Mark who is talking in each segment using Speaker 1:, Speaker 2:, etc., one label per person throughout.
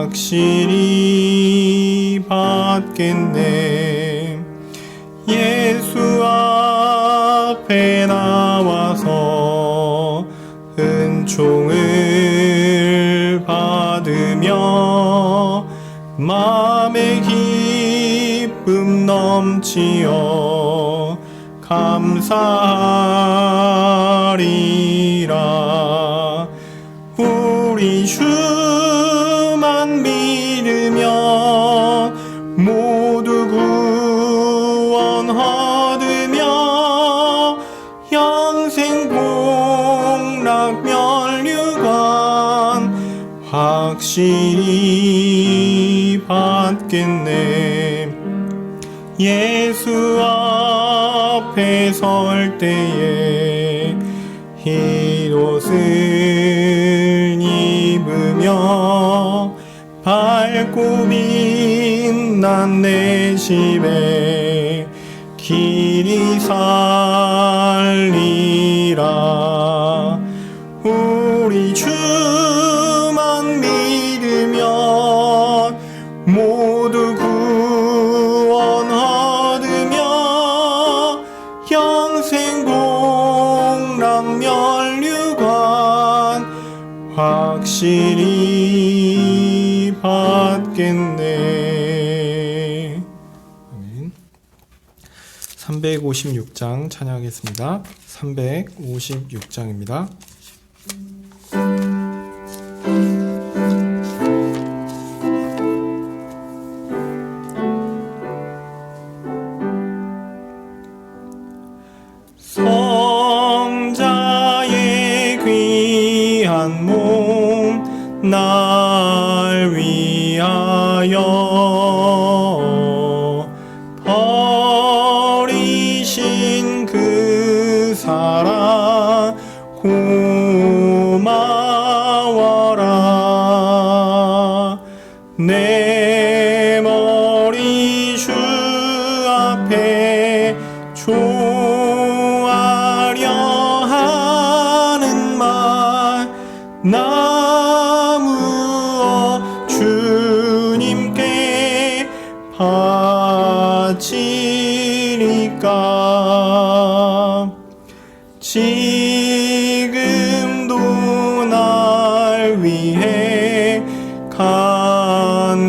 Speaker 1: 확실히 받겠네. 예수 앞에 나와서 은총을 받으며 마음의 기쁨 넘치어 감사하리라. 우리 주만 믿으면 모두 구원 얻으며 영생 복락 멸류관 확실히 받겠네. 예수 앞에 설 때에 흰옷을 입으며 밝고 빛난 내 집에 길이 살리라. 우리 주만 믿으면 모두 구원 얻으며 영생 복락 멸류관 확실히 받겠네. 아멘. 356장 찬양하겠습니다. 356장입니다. 성자의 귀한 몸 날 위하여 버리신 그 사랑 고마워라. 내 머리 주 앞에 조아려 하는 말 나무어 주님께 바치리까. 지금도 날 위해 간구하심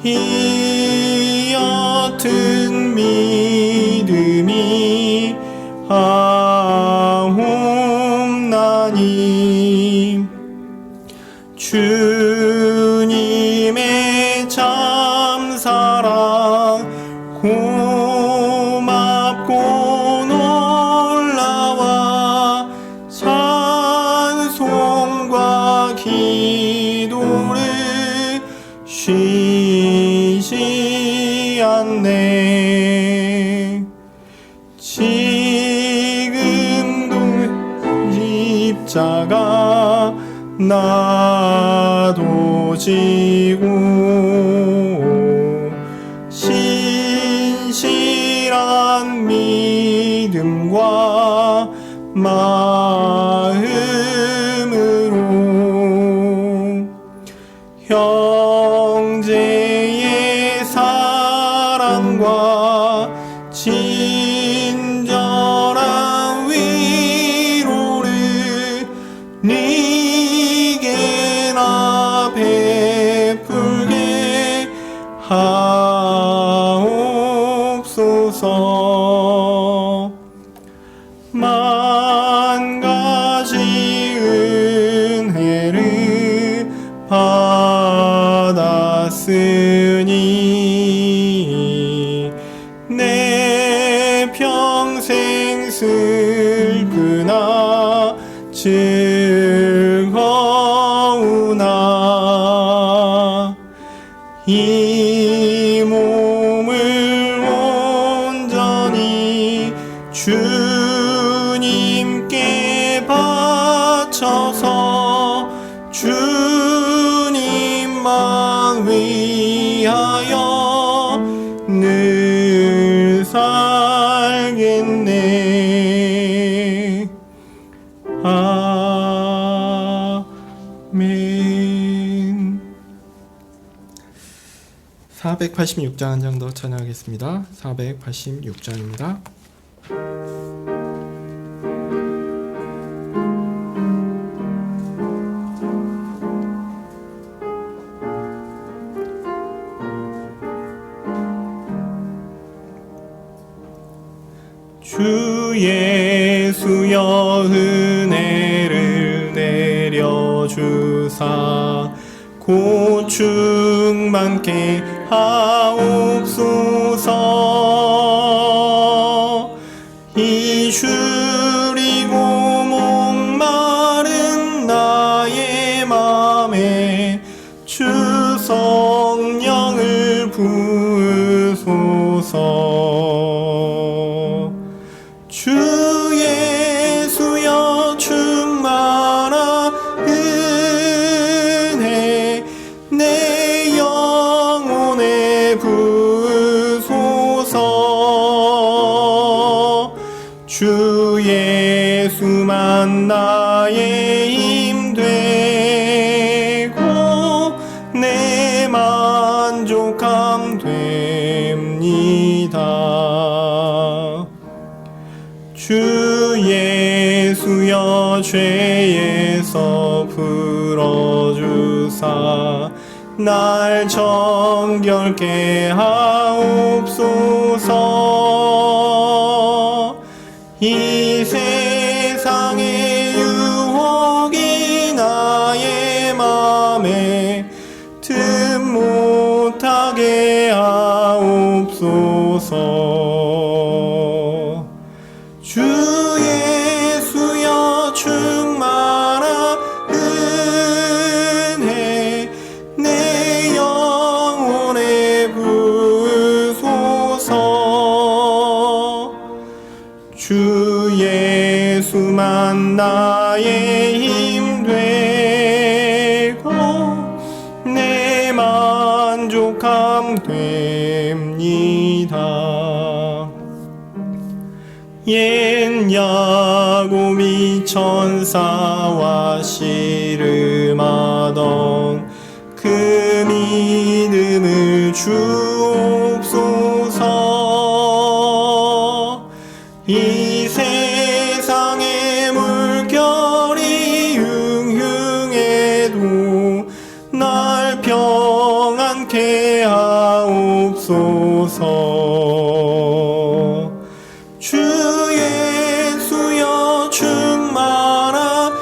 Speaker 1: 이 옅은 믿음이 하옵나니. 주님의 참사랑 고맙고 놀라와 찬송과 기도를 쉬지 않네. 지금도 십자가 나도 지고 신실한 믿음과 마음으로 형제의 사랑과 친절한 위로를 네게 나 베풀게 하옵소서. 만 가지 은혜를 받았으니 내 평생 슬프나 즐거우나 이 몸을 온전히 주님께 바쳐서 주님만 위하여 늘 살겠네. 아멘. 486장 한 장 더 찬양하겠습니다. 486장입니다. 주 예수여 은혜를 내려주사 고충 많게 하옵소서. 이주리고 목마른 나의 맘에 주 성령을 부으소서. 주 예수여 충만한 은혜 내 영혼에 부으소서. 주 예수만 나의 힘 되고 내 만족함 됩니다. 주 예수여 죄에서 풀어주사 날 정결케 하옵소서. 이 세상의 유혹이 나의 맘에 틈 못하게 하옵소서. 주 예수여 충만한 은혜 내 영혼에 부으소서. 주 예수만 나의 힘 되고 내 만족함 됩니다. 옛 야곱이 천사와 씨름하던 그 믿음을 주옵소서. 이 세상의 물결이 흉흉해도 날 평안케 하옵소서. 주 예수여 충만한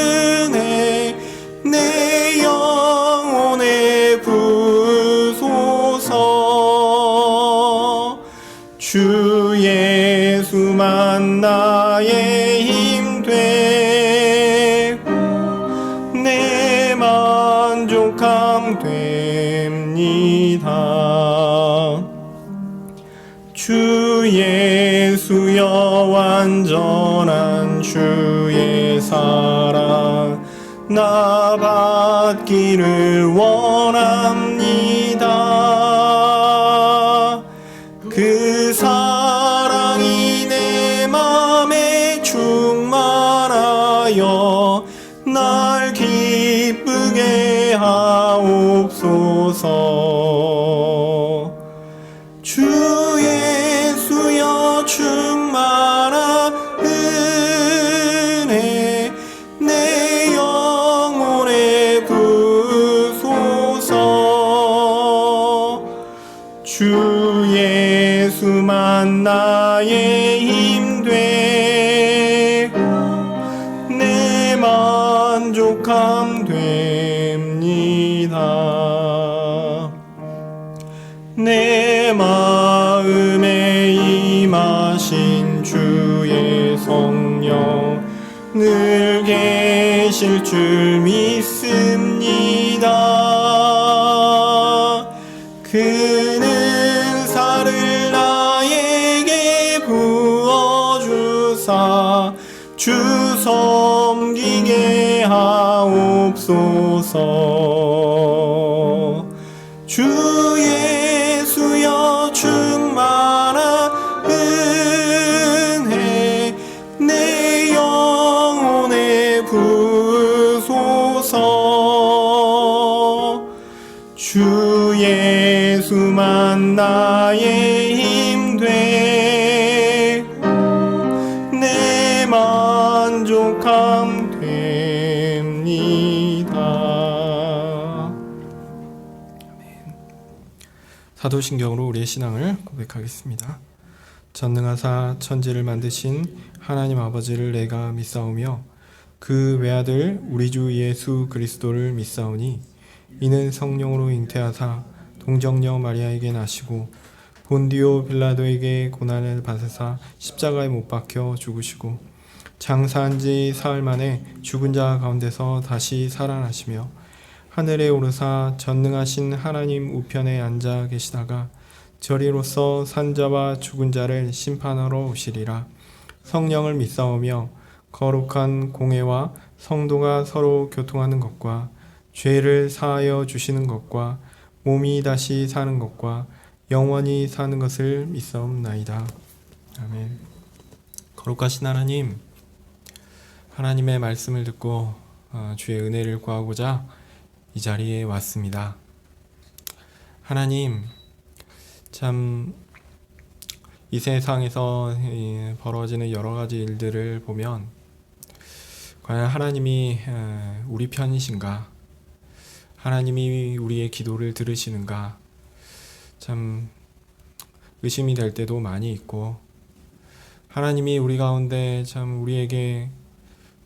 Speaker 1: 은혜 내 영혼에 부으소서. 주 예수만 나의 힘 되고 내 만족함 됩니다. 주 예수여 완전한 주의 사랑 나 받기를 원합니다. 그 사랑이 내 맘에 충만하여 날 기쁘게 하옵소서. 주 예수여 충만한 은혜 내 영혼에 부으소서. 주 예수만 나의 힘 되고 내 만족함 됩니다. 내 마음에 임하신 주의 성령 늘 계실 줄 믿습니다. 그는 사를 나에게 부어주사 주 섬기게 하옵소서. 주 예수여 충만한 은혜 내 영혼에 부으소서. 주 예수여 예수만 나의 힘 되고 내 만족함 됩니다. 사도신경으로 우리의 신앙을 고백하겠습니다. 전능하사 천지를 만드신 하나님 아버지를 내가 믿사오며 그 외아들 우리 주 예수 그리스도를 믿사오니 이는 성령으로 잉태하사 동정녀 마리아에게 나시고 본디오 빌라도에게 고난을 받으사 십자가에 못 박혀 죽으시고 장사한 지 사흘 만에 죽은 자 가운데서 다시 살아나시며 하늘에 오르사 전능하신 하나님 우편에 앉아 계시다가 저리로서 산자와 죽은 자를 심판하러 오시리라. 성령을 믿사오며 거룩한 공회와 성도가 서로 교통하는 것과 죄를 사하여 주시는 것과 몸이 다시 사는 것과 영원히 사는 것을 믿사옵나이다. 아멘. 거룩하신 하나님, 하나님의 말씀을 듣고 주의 은혜를 구하고자 이 자리에 왔습니다. 하나님, 참 이 세상에서 벌어지는 여러 가지 일들을 보면 과연 하나님이 우리 편이신가? 하나님이 우리의 기도를 들으시는가? 참 의심이 될 때도 많이 있고, 하나님이 우리 가운데 참 우리에게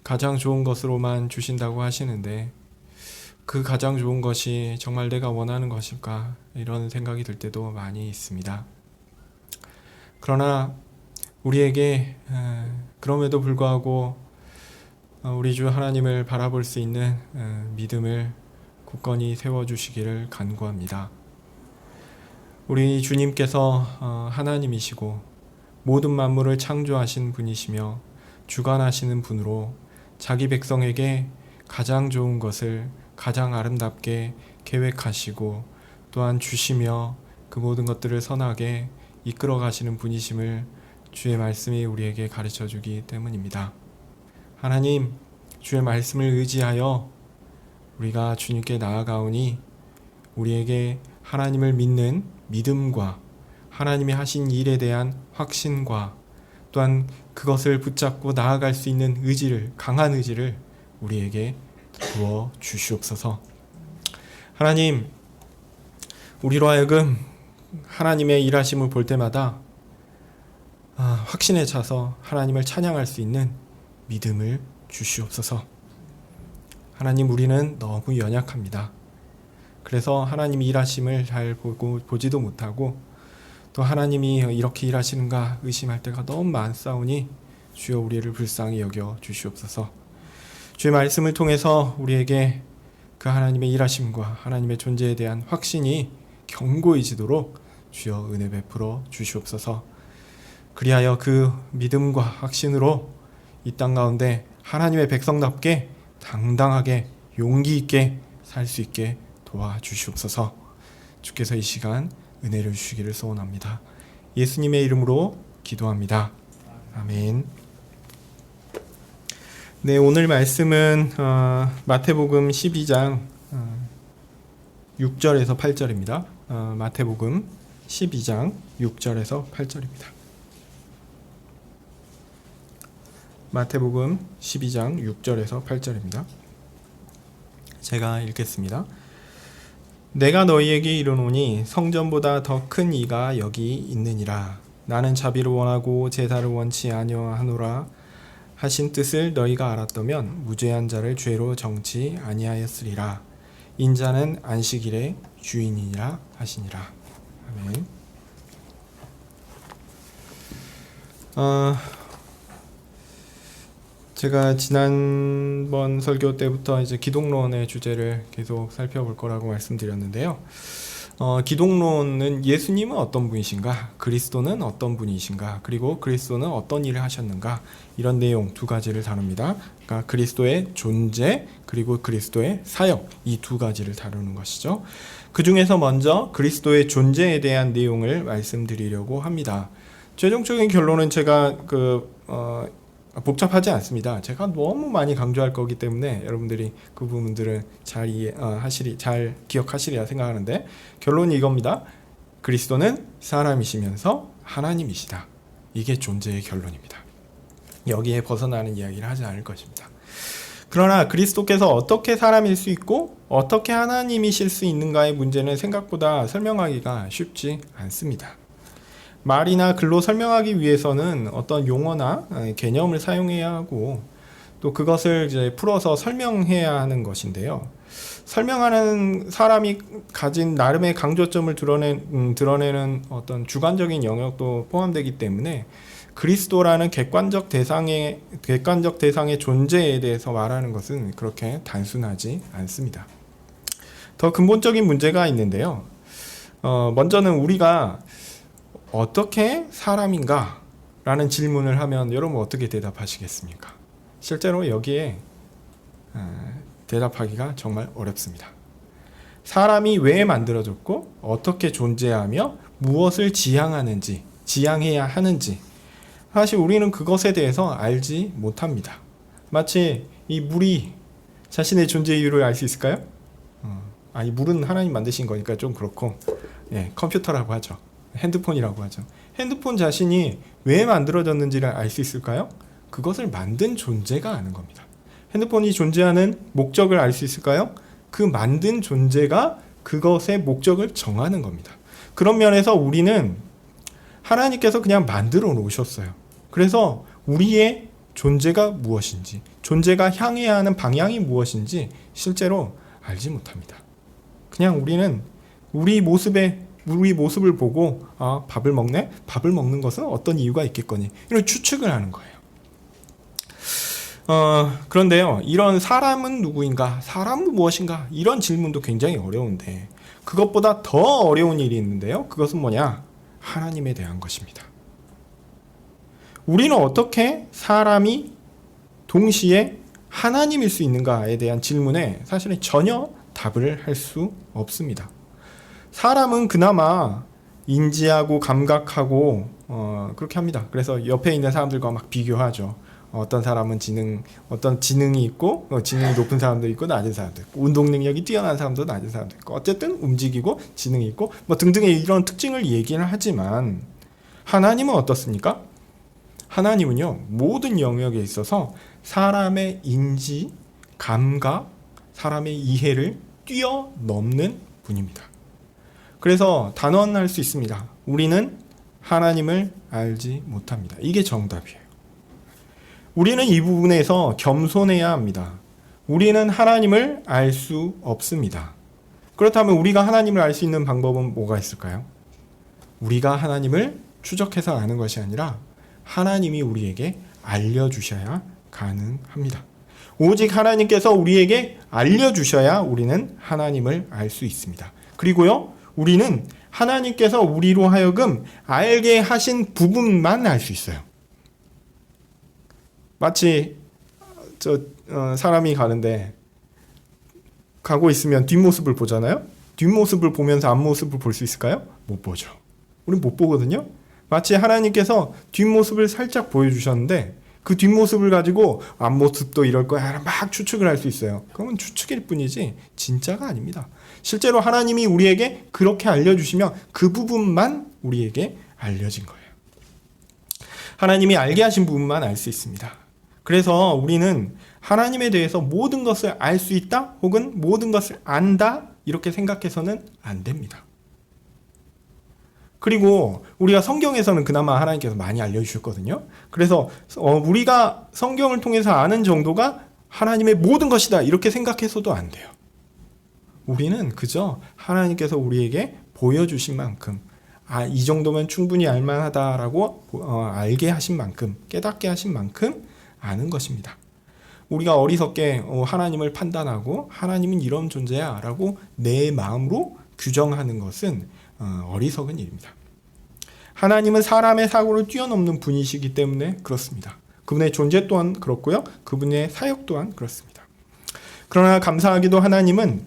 Speaker 1: 가장 좋은 것으로만 주신다고 하시는데 그 가장 좋은 것이 정말 내가 원하는 것일까? 이런 생각이 들 때도 많이 있습니다. 그러나 우리에게 그럼에도 불구하고 우리 주 하나님을 바라볼 수 있는 믿음을 굳건히 세워주시기를 간구합니다. 우리 주님께서 하나님이시고 모든 만물을 창조하신 분이시며 주관하시는 분으로 자기 백성에게 가장 좋은 것을 가장 아름답게 계획하시고 또한 주시며 그 모든 것들을 선하게 이끌어 가시는 분이심을 주의 말씀이 우리에게 가르쳐 주기 때문입니다. 하나님, 주의 말씀을 의지하여 우리가 주님께 나아가오니 우리에게 하나님을 믿는 믿음과 하나님이 하신 일에 대한 확신과 또한 그것을 붙잡고 나아갈 수 있는 의지를, 강한 의지를 우리에게 부어 주시옵소서. 하나님, 우리로 하여금 하나님의 일하심을 볼 때마다 확신에 차서 하나님을 찬양할 수 있는 믿음을 주시옵소서. 하나님, 우리는 너무 연약합니다. 그래서 하나님이 일하심을 잘 보지도 못하고 또 하나님이 이렇게 일하시는가 의심할 때가 너무 많사오니 주여 우리를 불쌍히 여겨 주시옵소서. 주의 말씀을 통해서 우리에게 그 하나님의 일하심과 하나님의 존재에 대한 확신이 견고해지도록 주여 은혜 베풀어 주시옵소서. 그리하여 그 믿음과 확신으로 이 땅 가운데 하나님의 백성답게 당당하게 용기 있게 살 수 있게 도와주시옵소서. 주께서 이 시간 은혜를 주시기를 소원합니다. 예수님의 이름으로 기도합니다. 아멘. 네, 오늘 말씀은 마태복음 12장 6절에서 8절입니다. 마태복음 12장 6절에서 8절입니다. 마태복음 12장 6절에서 8절입니다. 제가 읽겠습니다. 내가 너희에게 이르노니 성전보다 더 큰 이가 여기 있느니라. 나는 자비를 원하고 제사를 원치 아니하노라 하신 뜻을 너희가 알았다면 무죄한 자를 죄로 정치 아니하였으리라. 인자는 안식일의 주인이니라 하시니라. 아멘. 제가 지난번 설교 때부터 이제 기독론의 주제를 계속 살펴볼 거라고 말씀드렸는데요. 기독론은 예수님은 어떤 분이신가, 그리스도는 어떤 분이신가, 그리고 그리스도는 어떤 일을 하셨는가, 이런 내용 두 가지를 다룹니다. 그러니까 그리스도의 존재 그리고 그리스도의 사역, 이 두 가지를 다루는 것이죠. 그 중에서 먼저 그리스도의 존재에 대한 내용을 말씀드리려고 합니다. 최종적인 결론은 제가 복잡하지 않습니다. 제가 너무 많이 강조할 거기 때문에 여러분들이 그 부분들은 잘 기억하시리라 생각하는데, 결론이 이겁니다. 그리스도는 사람이시면서 하나님이시다. 이게 존재의 결론입니다. 여기에 벗어나는 이야기를 하지 않을 것입니다. 그러나 그리스도께서 어떻게 사람일 수 있고 어떻게 하나님이실 수 있는가의 문제는 생각보다 설명하기가 쉽지 않습니다. 말이나 글로 설명하기 위해서는 어떤 용어나 개념을 사용해야 하고 또 그것을 이제 풀어서 설명해야 하는 것인데요. 설명하는 사람이 가진 나름의 강조점을 드러내는 어떤 주관적인 영역도 포함되기 때문에 그리스도라는 객관적 대상의 존재에 대해서 말하는 것은 그렇게 단순하지 않습니다. 더 근본적인 문제가 있는데요. 먼저는 우리가 어떻게 사람인가? 라는 질문을 하면 여러분 어떻게 대답하시겠습니까? 실제로 여기에 대답하기가 정말 어렵습니다. 사람이 왜 만들어졌고 어떻게 존재하며 무엇을 지향해야 하는지 사실 우리는 그것에 대해서 알지 못합니다. 마치 이 물이 자신의 존재 이유를 알 수 있을까요? 이 물은 하나님 만드신 거니까 좀 그렇고 컴퓨터라고 하죠. 핸드폰이라고 하죠. 핸드폰 자신이 왜 만들어졌는지를 알 수 있을까요? 그것을 만든 존재가 아는 겁니다. 핸드폰이 존재하는 목적을 알 수 있을까요? 그 만든 존재가 그것의 목적을 정하는 겁니다. 그런 면에서 우리는 하나님께서 그냥 만들어 놓으셨어요. 그래서 우리의 존재가 무엇인지, 존재가 향해야 하는 방향이 무엇인지 실제로 알지 못합니다. 그냥 우리는 우리 모습을 보고 밥을 먹네? 밥을 먹는 것은 어떤 이유가 있겠거니? 이런 추측을 하는 거예요. 그런데요, 이런 사람은 누구인가? 사람은 무엇인가? 이런 질문도 굉장히 어려운데 그것보다 더 어려운 일이 있는데요. 그것은 뭐냐? 하나님에 대한 것입니다. 우리는 어떻게 사람이 동시에 하나님일 수 있는가에 대한 질문에 사실은 전혀 답을 할 수 없습니다. 사람은 그나마 인지하고 감각하고 그렇게 합니다. 그래서 옆에 있는 사람들과 막 비교하죠. 어떤 사람은 어떤 지능이 있고 지능이 높은 사람도 있고 낮은 사람도 있고 운동 능력이 뛰어난 사람도 낮은 사람도 있고 어쨌든 움직이고 지능이 있고 등등의 이런 특징을 얘기를 하지만 하나님은 어떻습니까? 하나님은요 모든 영역에 있어서 사람의 인지, 감각, 사람의 이해를 뛰어넘는 분입니다. 그래서 단언할 수 있습니다. 우리는 하나님을 알지 못합니다. 이게 정답이에요. 우리는 이 부분에서 겸손해야 합니다. 우리는 하나님을 알 수 없습니다. 그렇다면 우리가 하나님을 알 수 있는 방법은 뭐가 있을까요? 우리가 하나님을 추적해서 아는 것이 아니라 하나님이 우리에게 알려주셔야 가능합니다. 오직 하나님께서 우리에게 알려주셔야 우리는 하나님을 알 수 있습니다. 그리고요, 우리는 하나님께서 우리로 하여금 알게 하신 부분만 알 수 있어요. 마치 사람이 가고 있으면 뒷모습을 보잖아요. 뒷모습을 보면서 앞모습을 볼 수 있을까요? 못 보죠. 우리는 못 보거든요. 마치 하나님께서 뒷모습을 살짝 보여주셨는데 그 뒷모습을 가지고 앞모습도 이럴 거야 막 추측을 할 수 있어요. 그건 추측일 뿐이지 진짜가 아닙니다. 실제로 하나님이 우리에게 그렇게 알려주시면 그 부분만 우리에게 알려진 거예요. 하나님이 알게 하신 부분만 알 수 있습니다. 그래서 우리는 하나님에 대해서 모든 것을 알 수 있다 혹은 모든 것을 안다 이렇게 생각해서는 안 됩니다. 그리고 우리가 성경에서는 그나마 하나님께서 많이 알려주셨거든요. 그래서 우리가 성경을 통해서 아는 정도가 하나님의 모든 것이다 이렇게 생각해서도 안 돼요. 우리는 그저 하나님께서 우리에게 보여주신 만큼 이 정도면 충분히 알만하다라고 알게 하신 만큼 깨닫게 하신 만큼 아는 것입니다. 우리가 어리석게 하나님을 판단하고 하나님은 이런 존재야 라고 내 마음으로 규정하는 것은 어리석은 일입니다. 하나님은 사람의 사고를 뛰어넘는 분이시기 때문에 그렇습니다. 그분의 존재 또한 그렇고요. 그분의 사역 또한 그렇습니다. 그러나 감사하게도 하나님은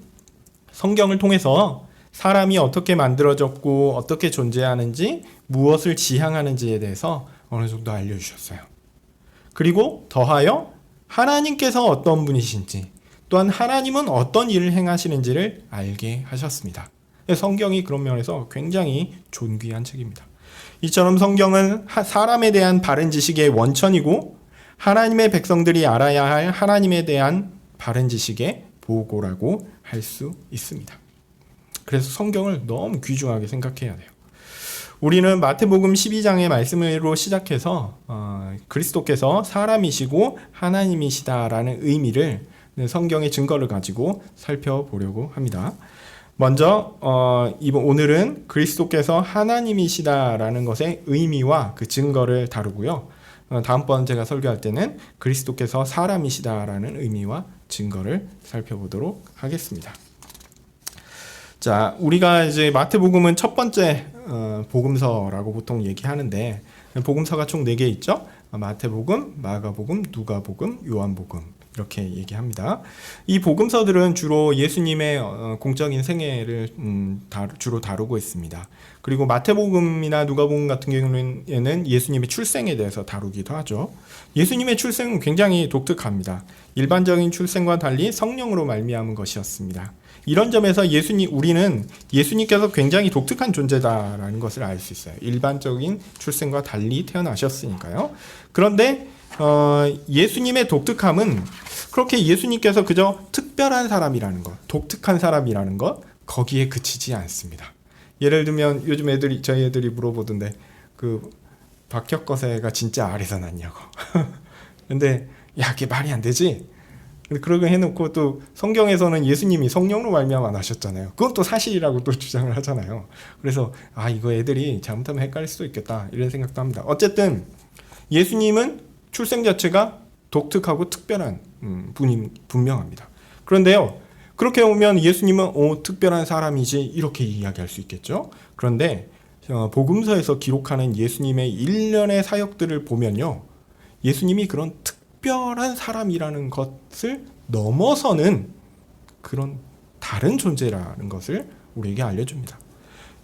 Speaker 1: 성경을 통해서 사람이 어떻게 만들어졌고 어떻게 존재하는지 무엇을 지향하는지에 대해서 어느 정도 알려주셨어요. 그리고 더하여 하나님께서 어떤 분이신지 또한 하나님은 어떤 일을 행하시는지를 알게 하셨습니다. 성경이 그런 면에서 굉장히 존귀한 책입니다. 이처럼 성경은 사람에 대한 바른 지식의 원천이고 하나님의 백성들이 알아야 할 하나님에 대한 바른 지식의 보고라고 할 수 있습니다. 그래서 성경을 너무 귀중하게 생각해야 돼요. 우리는 마태복음 12장의 말씀으로 시작해서 그리스도께서 사람이시고 하나님이시다라는 의미를 성경의 증거를 가지고 살펴보려고 합니다. 먼저 오늘은 그리스도께서 하나님이시다라는 것의 의미와 그 증거를 다루고요. 다음번 제가 설교할 때는 그리스도께서 사람이시다라는 의미와 증거를 살펴보도록 하겠습니다. 자, 우리가 이제 마태복음은 첫 번째 복음서라고 보통 얘기하는데 복음서가 총 4개 있죠. 마태복음, 마가복음, 누가복음, 요한복음 이렇게 얘기합니다. 이 복음서들은 주로 예수님의 공적인 생애를 주로 다루고 있습니다. 그리고 마태복음이나 누가복음 같은 경우에는 예수님의 출생에 대해서 다루기도 하죠. 예수님의 출생은 굉장히 독특합니다. 일반적인 출생과 달리 성령으로 말미암은 것이었습니다. 이런 점에서 우리는 예수님께서 굉장히 독특한 존재다라는 것을 알 수 있어요. 일반적인 출생과 달리 태어나셨으니까요. 그런데 예수님의 독특함은 그렇게 예수님께서 그저 특별한 사람이라는 것, 독특한 사람이라는 것 거기에 그치지 않습니다. 예를 들면 요즘 저희 애들이 물어보던데 그 박혁거세가 진짜 알에서 났냐고. 근데 야, 그게 말이 안 되지. 그러게 해놓고 또 성경에서는 예수님이 성령으로 말미암아 나셨잖아요. 그건 또 사실이라고 또 주장을 하잖아요. 그래서 이거 애들이 잘못하면 헷갈릴 수도 있겠다 이런 생각도 합니다. 어쨌든 예수님은 출생 자체가 독특하고 특별한 분이 분명합니다. 그런데요, 그렇게 보면 예수님은 특별한 사람이지 이렇게 이야기할 수 있겠죠. 그런데 복음서에서 기록하는 예수님의 일련의 사역들을 보면요, 예수님이 그런 특별한 사람이라는 것을 넘어서는 그런 다른 존재라는 것을 우리에게 알려줍니다.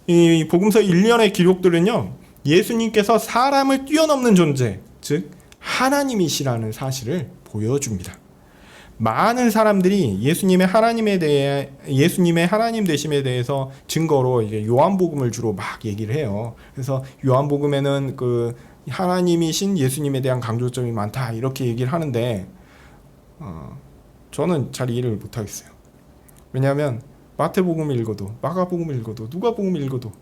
Speaker 1: 이 복음서 일련의 기록들은요, 예수님께서 사람을 뛰어넘는 존재, 즉 하나님이시라는 사실을 보여줍니다. 많은 사람들이 예수님의 하나님 되심에 대해서 증거로 이제 요한복음을 주로 막 얘기를 해요. 그래서 요한복음에는 그 하나님이신 예수님에 대한 강조점이 많다 이렇게 얘기를 하는데 저는 잘 이해를 못하겠어요. 왜냐하면 마태복음을 읽어도 마가복음을 읽어도 누가복음을 읽어도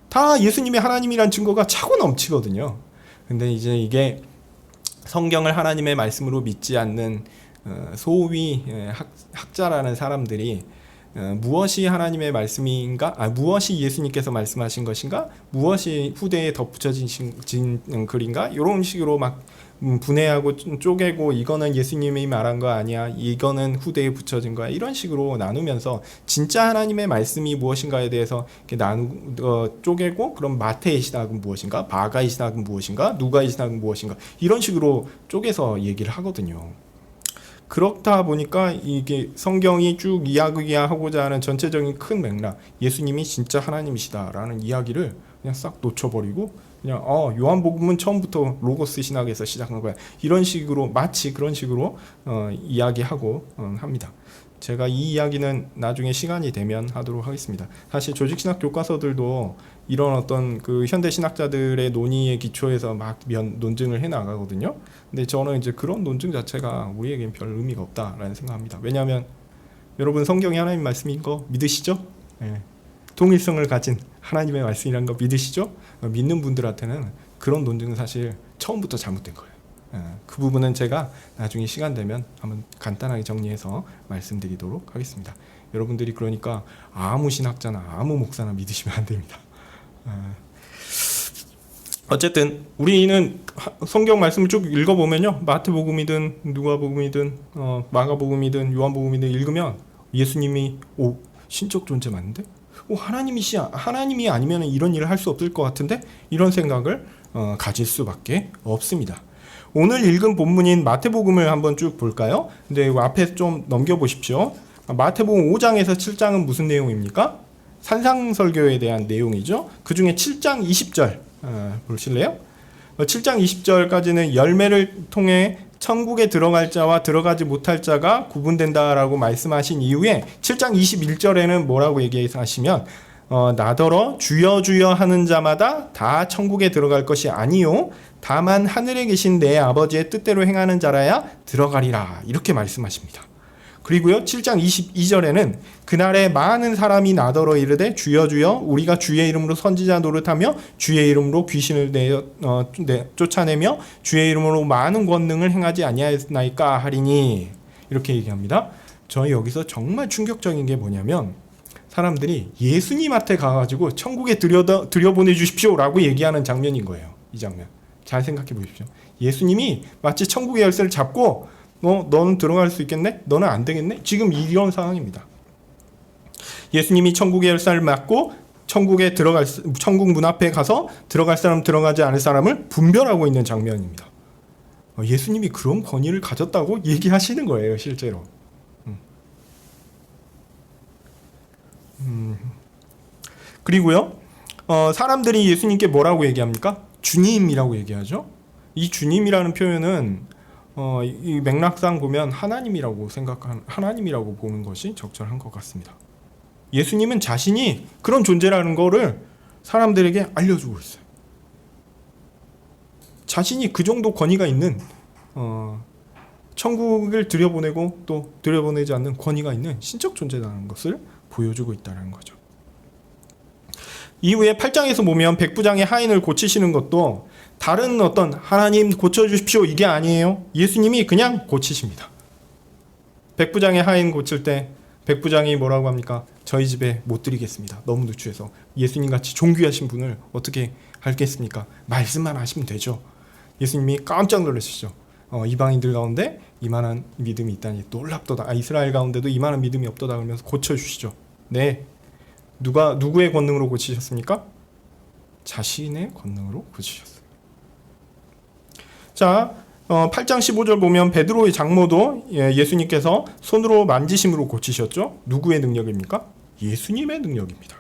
Speaker 1: 다 예수님이 하나님이란 증거가 차고 넘치거든요. 근데 이제 이게 성경을 하나님의 말씀으로 믿지 않는 소위 학자라는 사람들이 무엇이 하나님의 말씀인가? 무엇이 예수님께서 말씀하신 것인가? 무엇이 후대에 덧붙여진 글인가? 이런 식으로 막 분해하고 쪼개고 이거는 예수님이 말한 거 아니야, 이거는 후대에 붙여진 거야, 이런 식으로 나누면서 진짜 하나님의 말씀이 무엇인가에 대해서 이렇게 쪼개고, 그럼 마태의 신학은 무엇인가, 마가의 신학은 무엇인가, 누가의 신학은 무엇인가, 이런 식으로 쪼개서 얘기를 하거든요. 그렇다 보니까 이게 성경이 쭉 이야기하고자 하는 전체적인 큰 맥락, 예수님이 진짜 하나님이시다라는 이야기를 그냥 싹 놓쳐버리고 그냥 요한복음은 처음부터 로고스 신학에서 시작한 거야, 이런 식으로, 마치 그런 식으로 이야기하고 합니다. 제가 이 이야기는 나중에 시간이 되면 하도록 하겠습니다. 사실 조직신학 교과서들도 이런 어떤 그 현대 신학자들의 논의에 기초해서 막 논증을 해 나가거든요. 근데 저는 이제 그런 논증 자체가 우리에겐 별 의미가 없다라는 생각합니다. 왜냐하면 여러분, 성경이 하나님 말씀인 거 믿으시죠? 네. 통일성을 가진 하나님의 말씀이라는 거 믿으시죠? 믿는 분들한테는 그런 논증은 사실 처음부터 잘못된 거예요. 그 부분은 제가 나중에 시간 되면 한번 간단하게 정리해서 말씀드리도록 하겠습니다. 여러분들이 그러니까 아무 신학자나 아무 목사나 믿으시면 안 됩니다. 어쨌든 우리는 성경 말씀을 쭉 읽어보면요, 마태복음이든 누가복음이든 마가복음이든 요한복음이든 읽으면 예수님이 신적 존재 맞는데? 하나님이 아니면 이런 일을 할 수 없을 것 같은데? 이런 생각을 가질 수밖에 없습니다. 오늘 읽은 본문인 마태복음을 한번 쭉 볼까요? 근데 앞에 좀 넘겨보십시오. 마태복음 5장에서 7장은 무슨 내용입니까? 산상설교에 대한 내용이죠. 그 중에 7장 20절 보실래요? 7장 20절까지는 열매를 통해 천국에 들어갈 자와 들어가지 못할 자가 구분된다라고 말씀하신 이후에 7장 21절에는 뭐라고 얘기하시면 나더러 주여 주여 하는 자마다 다 천국에 들어갈 것이 아니요 다만 하늘에 계신 내 아버지의 뜻대로 행하는 자라야 들어가리라. 이렇게 말씀하십니다. 그리고요 7장 22절에는 그날에 많은 사람이 나더러 이르되 주여 주여 우리가 주의 이름으로 선지자 노릇하며 주의 이름으로 귀신을 쫓아내며 주의 이름으로 많은 권능을 행하지 아니하였나이까 하리니. 이렇게 얘기합니다. 저희 여기서 정말 충격적인 게 뭐냐면 사람들이 예수님한테 가가지고 천국에 들여보내 주십시오 라고 얘기하는 장면인 거예요. 이 장면 잘 생각해 보십시오. 예수님이 마치 천국의 열쇠를 잡고 너는 들어갈 수 있겠네? 너는 안 되겠네? 지금 이런 상황입니다. 예수님이 천국의 열쇠를 맡고 천국 문 앞에 가서 들어갈 사람 들어가지 않을 사람을 분별하고 있는 장면입니다. 예수님이 그런 권위를 가졌다고 얘기하시는 거예요, 실제로. 그리고요, 사람들이 예수님께 뭐라고 얘기합니까? 주님이라고 얘기하죠. 이 주님이라는 표현은 이 맥락상 보면 하나님이라고 보는 것이 적절한 것 같습니다. 예수님은 자신이 그런 존재라는 거를 사람들에게 알려주고 있어요. 자신이 그 정도 권위가 있는 천국을 들여보내고 또 들여보내지 않는 권위가 있는 신적 존재라는 것을 보여주고 있다는 거죠. 이후에 8장에서 보면 백부장의 하인을 고치시는 것도 다른 어떤 하나님 고쳐주십시오 이게 아니에요. 예수님이 그냥 고치십니다. 백부장의 하인 고칠 때 백부장이 뭐라고 합니까? 저희 집에 못 드리겠습니다. 너무 누추해서. 예수님같이 존귀하신 분을 어떻게 하겠습니까? 말씀만 하시면 되죠. 예수님이 깜짝 놀라시죠. 이방인들 가운데 이만한 믿음이 있다니 놀랍도다. 이스라엘 가운데도 이만한 믿음이 없도다 그러면서 고쳐주시죠. 네, 누구의 권능으로 고치셨습니까? 자신의 권능으로 고치셨어요. 자, 8장 15절 보면 베드로의 장모도 예수님께서 손으로 만지심으로 고치셨죠. 누구의 능력입니까? 예수님의 능력입니다.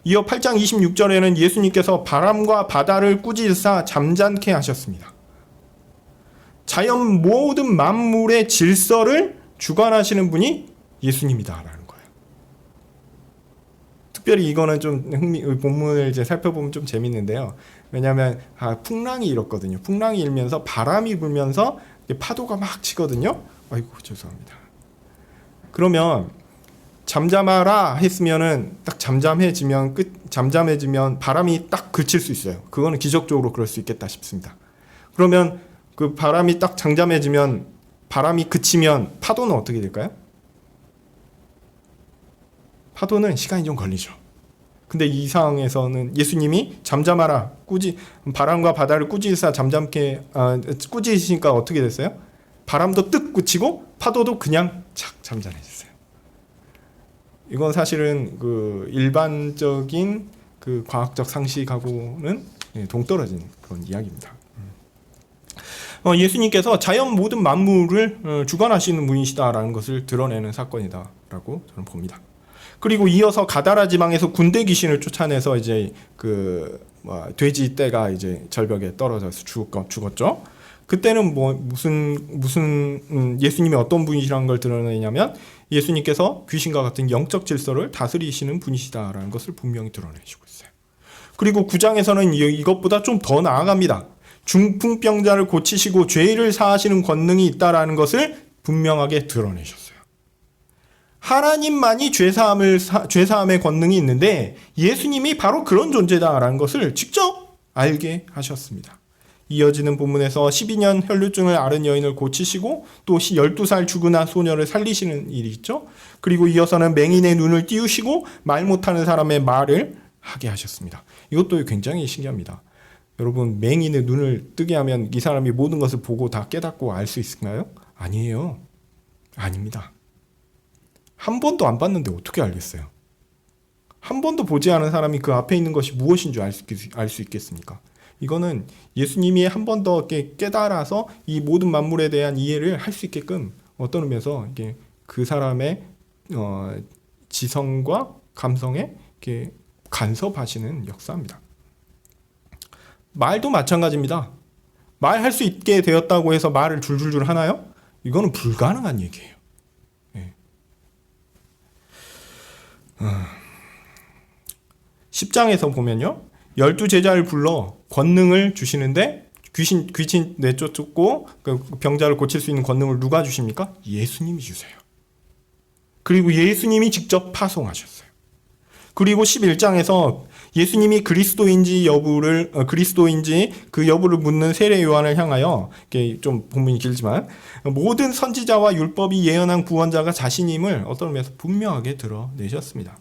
Speaker 1: 이어 8장 26절에는 예수님께서 바람과 바다를 꾸짖으사 잠잠케 하셨습니다. 자연 모든 만물의 질서를 주관하시는 분이 예수님이다라는 거예요. 특별히 이거는 좀 본문을 이제 살펴보면 좀 재밌는데요. 왜냐하면 풍랑이 일었거든요. 풍랑이 일면서 바람이 불면서 파도가 막 치거든요. 아이고 죄송합니다. 그러면 잠잠하라 했으면은 딱 잠잠해지면 바람이 딱 그칠 수 있어요. 그거는 기적적으로 그럴 수 있겠다 싶습니다. 그러면 그 바람이 딱 잠잠해지면 바람이 그치면 파도는 어떻게 될까요? 파도는 시간이 좀 걸리죠. 근데 이 상황에서는 예수님이 잠잠하라 바람과 바다를 꾸짖으사 잠잠케 꾸짖으시니까 어떻게 됐어요? 바람도 뜩 그치고 파도도 그냥 착 잠잠해졌어요. 이건 사실은 그 일반적인 그 과학적 상식하고는 동떨어진 그런 이야기입니다. 예수님께서 자연 모든 만물을 주관하시는 분이시다라는 것을 드러내는 사건이다라고 저는 봅니다. 그리고 이어서 가다라 지방에서 군대 귀신을 쫓아내서 이제 돼지 떼가 이제 절벽에 떨어져서 죽었죠. 그때는 무슨 예수님이 어떤 분이시라는 걸 드러내냐면 예수님께서 귀신과 같은 영적 질서를 다스리시는 분이시다라는 것을 분명히 드러내시고 있어요. 그리고 9장에서는 이것보다 좀 더 나아갑니다. 중풍병자를 고치시고 죄를 사하시는 권능이 있다라는 것을 분명하게 드러내셨어요. 하나님만이 죄사함의 권능이 있는데 예수님이 바로 그런 존재다라는 것을 직접 알게 하셨습니다. 이어지는 본문에서 12년 혈루증을 앓은 여인을 고치시고 또 12살 죽은 소녀를 살리시는 일이 있죠. 그리고 이어서는 맹인의 눈을 띄우시고 말 못하는 사람의 말을 하게 하셨습니다. 이것도 굉장히 신기합니다. 여러분, 맹인의 눈을 뜨게 하면 이 사람이 모든 것을 보고 다 깨닫고 알 수 있을까요? 아니에요. 아닙니다. 한 번도 안 봤는데 어떻게 알겠어요? 한 번도 보지 않은 사람이 그 앞에 있는 것이 무엇인 줄 알 수 있겠습니까? 이거는 예수님이 한 번 더 깨달아서 이 모든 만물에 대한 이해를 할 수 있게끔 어떤 의미에서 이게 그 사람의 지성과 감성에 이렇게 간섭하시는 역사입니다. 말도 마찬가지입니다. 말할 수 있게 되었다고 해서 말을 줄줄줄 하나요? 이거는 불가능한 얘기예요. 네. 10장에서 보면요. 12제자를 불러 권능을 주시는데 귀신 내쫓고 그 병자를 고칠 수 있는 권능을 누가 주십니까? 예수님이 주세요. 그리고 예수님이 직접 파송하셨어요. 그리고 11장에서 예수님이 그리스도인지 그 여부를 묻는 세례 요한을 향하여, 이게 좀 본문이 길지만, 모든 선지자와 율법이 예언한 구원자가 자신임을 어떤 의미에서 분명하게 드러내셨습니다.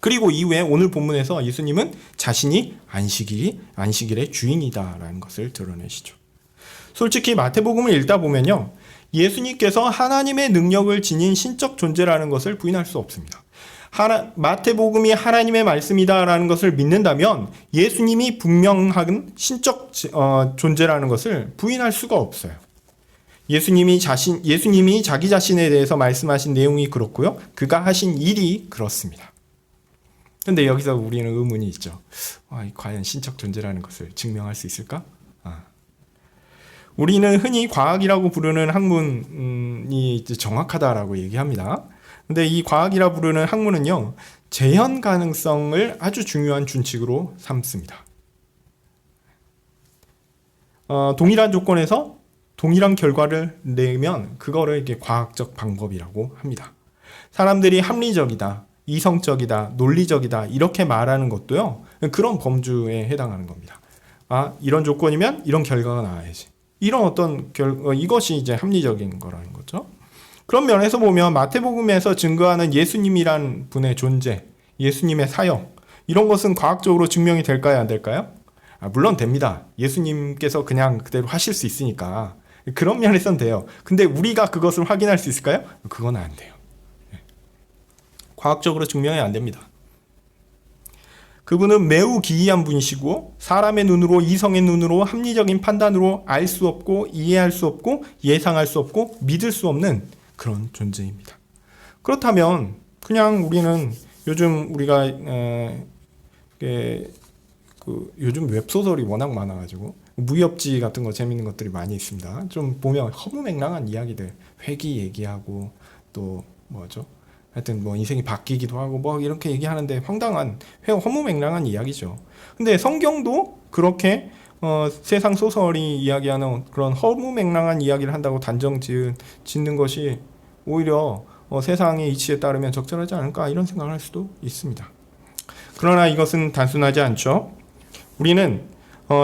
Speaker 1: 그리고 이후에 오늘 본문에서 예수님은 자신이 안식일의 주인이다라는 것을 드러내시죠. 솔직히 마태복음을 읽다 보면요, 예수님께서 하나님의 능력을 지닌 신적 존재라는 것을 부인할 수 없습니다. 마태복음이 하나님의 말씀이다라는 것을 믿는다면 예수님이 분명한 신적 존재라는 것을 부인할 수가 없어요. 예수님이 자기 자신에 대해서 말씀하신 내용이 그렇고요. 그가 하신 일이 그렇습니다. 그런데 여기서 우리는 의문이 있죠. 과연 신적 존재라는 것을 증명할 수 있을까? 우리는 흔히 과학이라고 부르는 학문이 정확하다라고 얘기합니다. 근데 이 과학이라 부르는 학문은요, 재현 가능성을 아주 중요한 준칙으로 삼습니다. 동일한 조건에서 동일한 결과를 내면 그거를 이렇게 과학적 방법이라고 합니다. 사람들이 합리적이다, 이성적이다, 논리적이다 이렇게 말하는 것도요, 그런 범주에 해당하는 겁니다. 이런 조건이면 이런 결과가 나와야지. 이런 이것이 이제 합리적인 거라는 거죠. 그런 면에서 보면 마태복음에서 증거하는 예수님이란 분의 존재, 예수님의 사역, 이런 것은 과학적으로 증명이 될까요, 안 될까요? 물론 됩니다. 예수님께서 그냥 그대로 하실 수 있으니까 그런 면에서는 돼요. 근데 우리가 그것을 확인할 수 있을까요? 그건 안 돼요. 과학적으로 증명이 안 됩니다. 그분은 매우 기이한 분이시고 사람의 눈으로, 이성의 눈으로, 합리적인 판단으로 알 수 없고 이해할 수 없고 예상할 수 없고 믿을 수 없는 그런 존재입니다. 그렇다면 그냥 우리는 요즘 우리가 요즘 웹소설이 워낙 많아가지고 무협지 같은 거 재밌는 것들이 많이 있습니다. 좀 보면 허무맹랑한 이야기들, 회귀 얘기하고 또 뭐죠? 하여튼 뭐 인생이 바뀌기도 하고 뭐 이렇게 얘기하는데 황당한 허무맹랑한 이야기죠. 근데 성경도 그렇게 세상 소설이 이야기하는 그런 허무맹랑한 이야기를 한다고 단정 짓는 것이 오히려 세상의 이치에 따르면 적절하지 않을까 이런 생각을 할 수도 있습니다. 그러나 이것은 단순하지 않죠. 우리는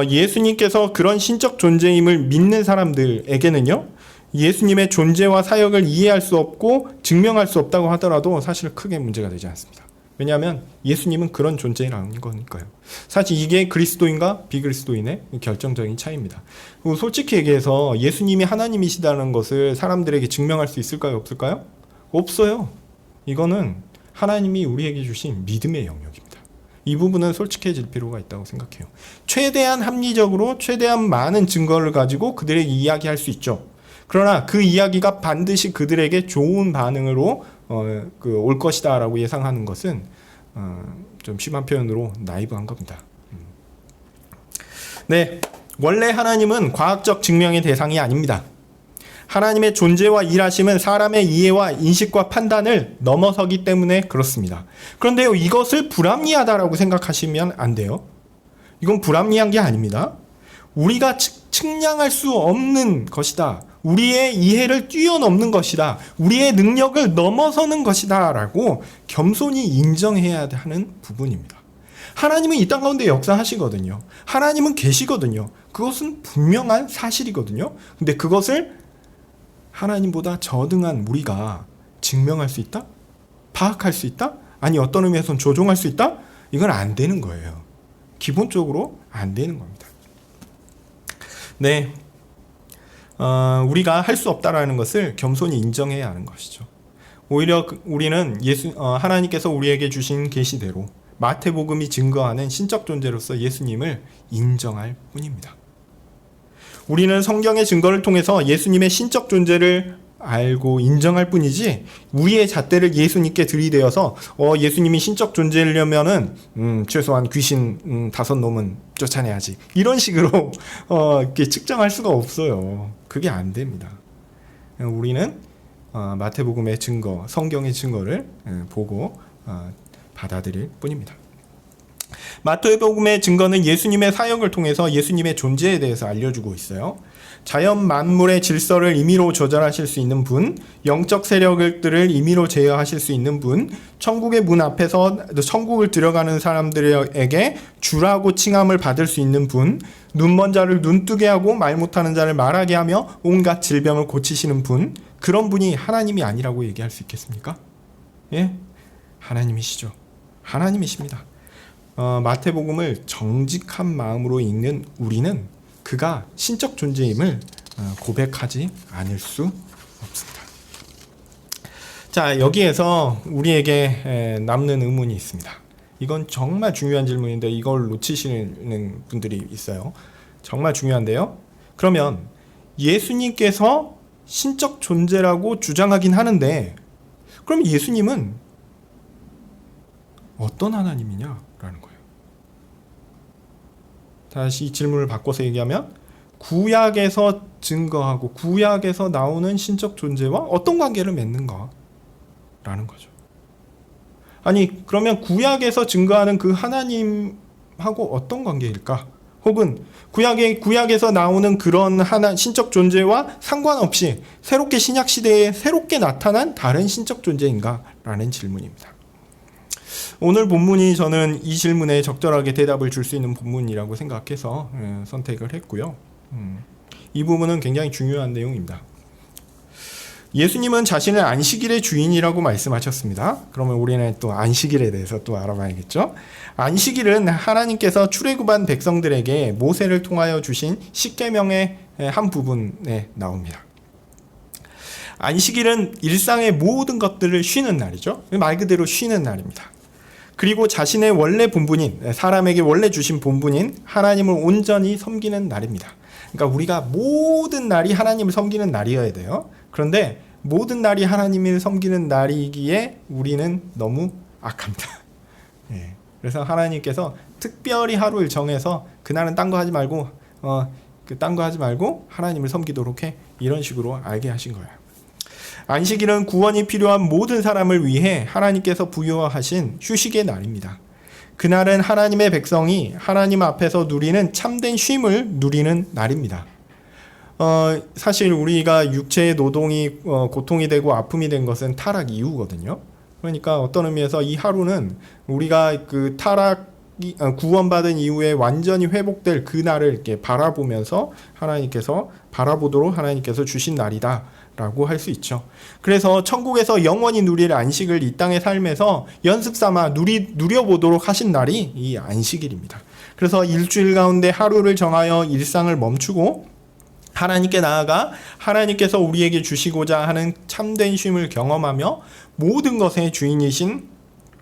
Speaker 1: 예수님께서 그런 신적 존재임을 믿는 사람들에게는요, 예수님의 존재와 사역을 이해할 수 없고 증명할 수 없다고 하더라도 사실 크게 문제가 되지 않습니다. 왜냐하면 예수님은 그런 존재라는 거니까요. 사실 이게 그리스도인과 비그리스도인의 결정적인 차이입니다. 그리고 솔직히 얘기해서 예수님이 하나님이시다는 것을 사람들에게 증명할 수 있을까요? 없을까요? 없어요. 이거는 하나님이 우리에게 주신 믿음의 영역입니다. 이 부분은 솔직해질 필요가 있다고 생각해요. 최대한 합리적으로 최대한 많은 증거를 가지고 그들에게 이야기할 수 있죠. 그러나 그 이야기가 반드시 그들에게 좋은 반응으로 올 것이다 라고 예상하는 것은 좀 심한 표현으로 나이브한 겁니다. 네, 원래 하나님은 과학적 증명의 대상이 아닙니다. 하나님의 존재와 일하심은 사람의 이해와 인식과 판단을 넘어서기 때문에 그렇습니다. 그런데요, 이것을 불합리하다라고 생각하시면 안 돼요. 이건 불합리한 게 아닙니다. 우리가 측량할 수 없는 것이다. 우리의 이해를 뛰어넘는 것이다. 우리의 능력을 넘어서는 것이다. 라고 겸손히 인정해야 하는 부분입니다. 하나님은 이 땅 가운데 역사하시거든요. 하나님은 계시거든요. 그것은 분명한 사실이거든요. 근데 그것을 하나님보다 저등한 우리가 증명할 수 있다? 파악할 수 있다? 아니 어떤 의미에서는 조종할 수 있다? 이건 안 되는 거예요. 기본적으로 안 되는 겁니다. 네, 우리가 할 수 없다라는 것을 겸손히 인정해야 하는 것이죠. 오히려 우리는 하나님께서 우리에게 주신 계시대로 마태복음이 증거하는 신적 존재로서 예수님을 인정할 뿐입니다. 우리는 성경의 증거를 통해서 예수님의 신적 존재를 알고 인정할 뿐이지 우리의 잣대를 예수님께 들이대어서 예수님이 신적 존재려면은 최소한 귀신 5놈은 쫓아내야지 이런 식으로 이렇게 측정할 수가 없어요. 그게 안 됩니다. 우리는 마태복음의 증거, 성경의 증거를 보고 받아들일 뿐입니다. 마태복음의 증거는 예수님의 사역을 통해서 예수님의 존재에 대해서 알려주고 있어요. 자연 만물의 질서를 임의로 조절하실 수 있는 분, 영적 세력들을 임의로 제어하실 수 있는 분, 천국의 문 앞에서 천국을 들어가는 사람들에게 주라고 칭함을 받을 수 있는 분, 눈먼 자를 눈뜨게 하고 말 못하는 자를 말하게 하며 온갖 질병을 고치시는 분, 그런 분이 하나님이 아니라고 얘기할 수 있겠습니까? 예? 하나님이시죠. 하나님이십니다. 마태복음을 정직한 마음으로 읽는 우리는 그가 신적 존재임을 고백하지 않을 수 없습니다. 자, 여기에서 우리에게 남는 의문이 있습니다. 이건 정말 중요한 질문인데 이걸 놓치시는 분들이 있어요. 정말 중요한데요. 그러면 예수님께서 신적 존재라고 주장하긴 하는데 그럼 예수님은 어떤 하나님이냐라는 거예요. 다시 이 질문을 바꿔서 얘기하면 구약에서 증거하고 구약에서 나오는 신적 존재와 어떤 관계를 맺는가라는 거죠. 아니 그러면 구약에서 증거하는 그 하나님하고 어떤 관계일까? 혹은 구약에서 나오는 그런 신적 존재와 상관없이 새롭게 신약 시대에 새롭게 나타난 다른 신적 존재인가라는 질문입니다. 오늘 본문이 저는 이 질문에 적절하게 대답을 줄 수 있는 본문이라고 생각해서 선택을 했고요. 이 부분은 굉장히 중요한 내용입니다. 예수님은 자신을 안식일의 주인이라고 말씀하셨습니다. 그러면 우리는 또 안식일에 대해서 또 알아봐야겠죠. 안식일은 하나님께서 출애굽한 백성들에게 모세를 통하여 주신 십계명의 한 부분에 나옵니다. 안식일은 일상의 모든 것들을 쉬는 날이죠. 말 그대로 쉬는 날입니다. 그리고 자신의 원래 본분인, 사람에게 원래 주신 본분인 하나님을 온전히 섬기는 날입니다. 그러니까 우리가 모든 날이 하나님을 섬기는 날이어야 돼요. 그런데 모든 날이 하나님을 섬기는 날이기에 우리는 너무 악합니다. 예. 그래서 하나님께서 특별히 하루를 정해서 그날은 딴 거 하지 말고 딴 거 하지 말고 하나님을 섬기도록 해. 이런 식으로 알게 하신 거예요. 안식일은 구원이 필요한 모든 사람을 위해 하나님께서 부여하신 휴식의 날입니다. 그날은 하나님의 백성이 하나님 앞에서 누리는 참된 쉼을 누리는 날입니다. 사실 우리가 육체의 노동이 고통이 되고 아픔이 된 것은 타락 이후거든요. 그러니까 어떤 의미에서 이 하루는 우리가 그 구원받은 이후에 완전히 회복될 그 날을 이렇게 바라보면서 바라보도록 하나님께서 주신 날이다 라고 할 수 있죠. 그래서 천국에서 영원히 누릴 안식을 이 땅의 삶에서 연습 삼아 누려보도록 하신 날이 이 안식일입니다. 그래서 일주일 가운데 하루를 정하여 일상을 멈추고 하나님께 나아가 하나님께서 우리에게 주시고자 하는 참된 쉼을 경험하며 모든 것의 주인이신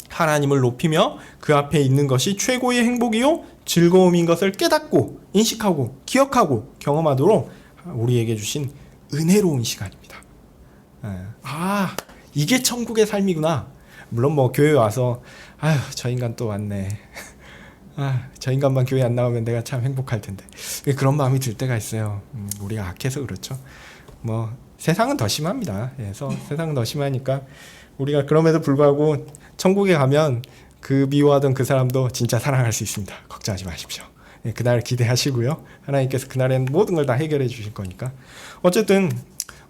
Speaker 1: 하나님을 높이며 그 앞에 있는 것이 최고의 행복이요 즐거움인 것을 깨닫고 인식하고 기억하고 경험하도록 우리에게 주신 은혜로운 시간입니다. 이게 천국의 삶이구나. 물론 뭐 교회 와서 저 인간 또 왔네. 저 인간만 교회 안 나오면 내가 참 행복할 텐데. 그런 마음이 들 때가 있어요. 우리가 악해서 그렇죠. 뭐 세상은 더 심합니다. 그래서 세상은 더 심하니까 우리가 그럼에도 불구하고 천국에 가면 그 미워하던 그 사람도 진짜 사랑할 수 있습니다. 걱정하지 마십시오. 그날 기대하시고요. 하나님께서 그날엔 모든 걸 다 해결해 주실 거니까. 어쨌든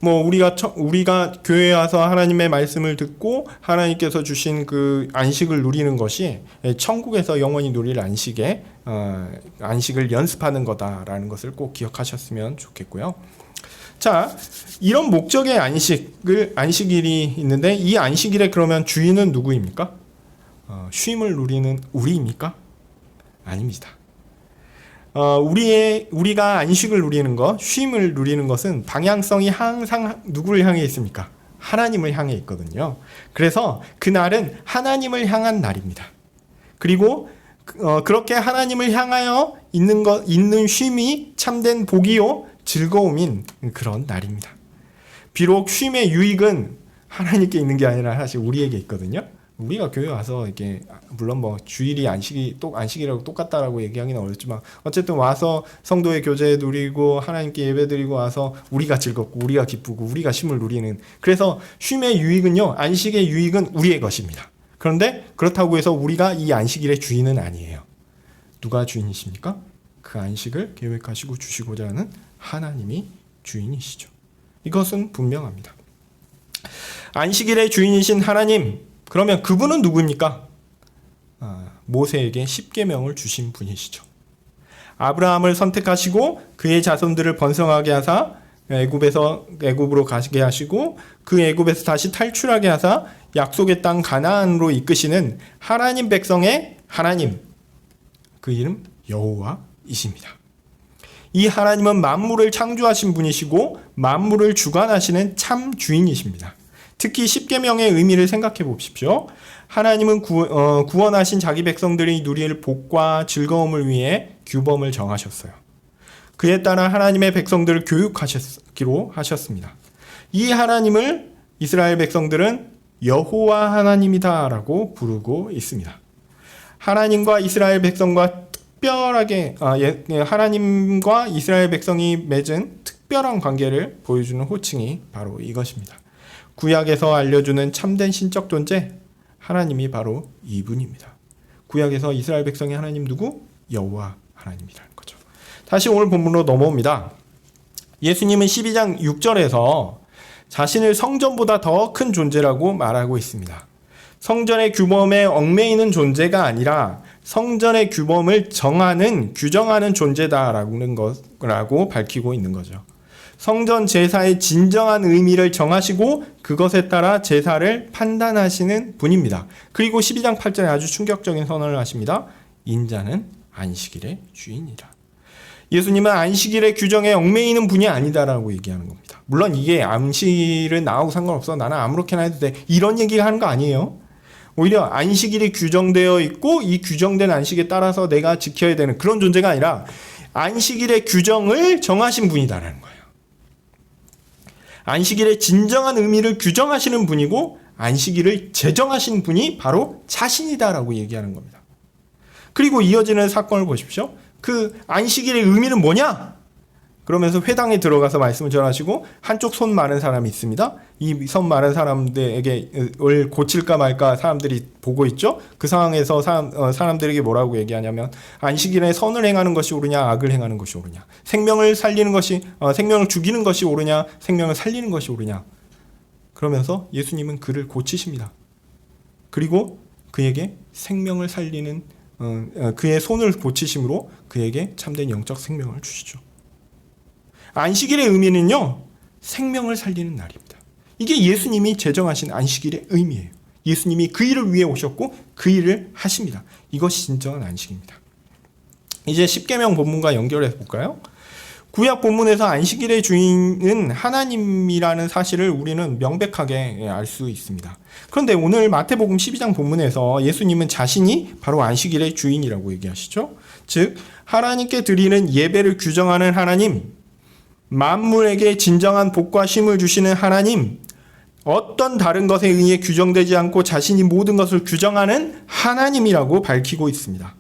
Speaker 1: 뭐 우리가 교회에 와서 하나님의 말씀을 듣고 하나님께서 주신 그 안식을 누리는 것이 천국에서 영원히 누릴 안식을 연습하는 거다라는 것을 꼭 기억하셨으면 좋겠고요. 자, 이런 목적의 안식일이 있는데 이 안식일에 그러면 주인은 누구입니까? 쉼을 누리는 우리입니까? 아닙니다. 우리가 안식을 누리는 것, 쉼을 누리는 것은 방향성이 항상 누구를 향해 있습니까? 하나님을 향해 있거든요. 그래서 그날은 하나님을 향한 날입니다. 그리고 그렇게 하나님을 향하여 있는 쉼이 참된 복이요 즐거움인 그런 날입니다. 비록 쉼의 유익은 하나님께 있는 게 아니라 사실 우리에게 있거든요. 우리가 교회 와서 이게 물론 뭐 주일이 안식이라고 똑같다라고 얘기하기는 어렵지만 어쨌든 와서 성도의 교제 누리고 하나님께 예배드리고 와서 우리가 즐겁고 우리가 기쁘고 우리가 쉼을 누리는, 그래서 쉼의 유익은요, 안식의 유익은 우리의 것입니다. 그런데 그렇다고 해서 우리가 이 안식일의 주인은 아니에요. 누가 주인이십니까? 그 안식을 계획하시고 주시고자 하는 하나님이 주인이시죠. 이것은 분명합니다. 안식일의 주인이신 하나님, 그러면 그분은 누구입니까? 모세에게 십계명을 주신 분이시죠. 아브라함을 선택하시고 그의 자손들을 번성하게 하사 애굽으로 가게 하시고 그 애굽에서 다시 탈출하게 하사 약속의 땅 가나안으로 이끄시는 하나님 백성의 하나님, 그 이름 여호와이십니다. 이 하나님은 만물을 창조하신 분이시고 만물을 주관하시는 참 주인이십니다. 특히 십계명의 의미를 생각해 보십시오. 하나님은 구원하신 자기 백성들이 누릴 복과 즐거움을 위해 규범을 정하셨어요. 그에 따라 하나님의 백성들을 교육하시기로 하셨습니다. 이 하나님을 이스라엘 백성들은 여호와 하나님이다라고 부르고 있습니다. 하나님과 이스라엘 백성과 특별하게 하나님과 이스라엘 백성이 맺은 특별한 관계를 보여주는 호칭이 바로 이것입니다. 구약에서 알려주는 참된 신적 존재, 하나님이 바로 이분입니다. 구약에서 이스라엘 백성의 하나님 누구? 여호와 하나님이라는 거죠. 다시 오늘 본문으로 넘어옵니다. 예수님은 12장 6절에서 자신을 성전보다 더 큰 존재라고 말하고 있습니다. 성전의 규범에 얽매이는 존재가 아니라 성전의 규범을 규정하는 존재다라는 것라고 밝히고 있는 거죠. 성전 제사의 진정한 의미를 정하시고 그것에 따라 제사를 판단하시는 분입니다. 그리고 12장 8절에 아주 충격적인 선언을 하십니다. 인자는 안식일의 주인이다. 예수님은 안식일의 규정에 얽매이는 분이 아니다라고 얘기하는 겁니다. 물론 이게 안식일은 나하고 상관없어, 나는 아무렇게나 해도 돼, 이런 얘기를 하는 거 아니에요. 오히려 안식일이 규정되어 있고 이 규정된 안식에 따라서 내가 지켜야 되는 그런 존재가 아니라 안식일의 규정을 정하신 분이다라는 거예요. 안식일의 진정한 의미를 규정하시는 분이고 안식일을 제정하신 분이 바로 자신이다라고 얘기하는 겁니다. 그리고 이어지는 사건을 보십시오. 그 안식일의 의미는 뭐냐? 그러면서 회당에 들어가서 말씀을 전하시고 한쪽 손 마른 사람이 있습니다. 이 손 마른 사람들에게 고칠까 말까 사람들이 보고 있죠. 그 상황에서 사람들에게 뭐라고 얘기하냐면 안식일에 선을 행하는 것이 옳으냐 악을 행하는 것이 옳으냐, 생명을 죽이는 것이 옳으냐 생명을 살리는 것이 옳으냐. 그러면서 예수님은 그를 고치십니다. 그리고 그에게 생명을 살리는 그의 손을 고치심으로 그에게 참된 영적 생명을 주시죠. 안식일의 의미는요, 생명을 살리는 날입니다. 이게 예수님이 제정하신 안식일의 의미예요. 예수님이 그 일을 위해 오셨고 그 일을 하십니다. 이것이 진정한 안식입니다. 이제 십계명 본문과 연결해서 볼까요? 구약 본문에서 안식일의 주인은 하나님이라는 사실을 우리는 명백하게 알 수 있습니다. 그런데 오늘 마태복음 12장 본문에서 예수님은 자신이 바로 안식일의 주인이라고 얘기하시죠. 즉 하나님께 드리는 예배를 규정하는 하나님, 만물에게 진정한 복과 쉼을 주시는 하나님, 어떤 다른 것에 의해 규정되지 않고 자신이 모든 것을 규정하는 하나님이라고 밝히고 있습니다.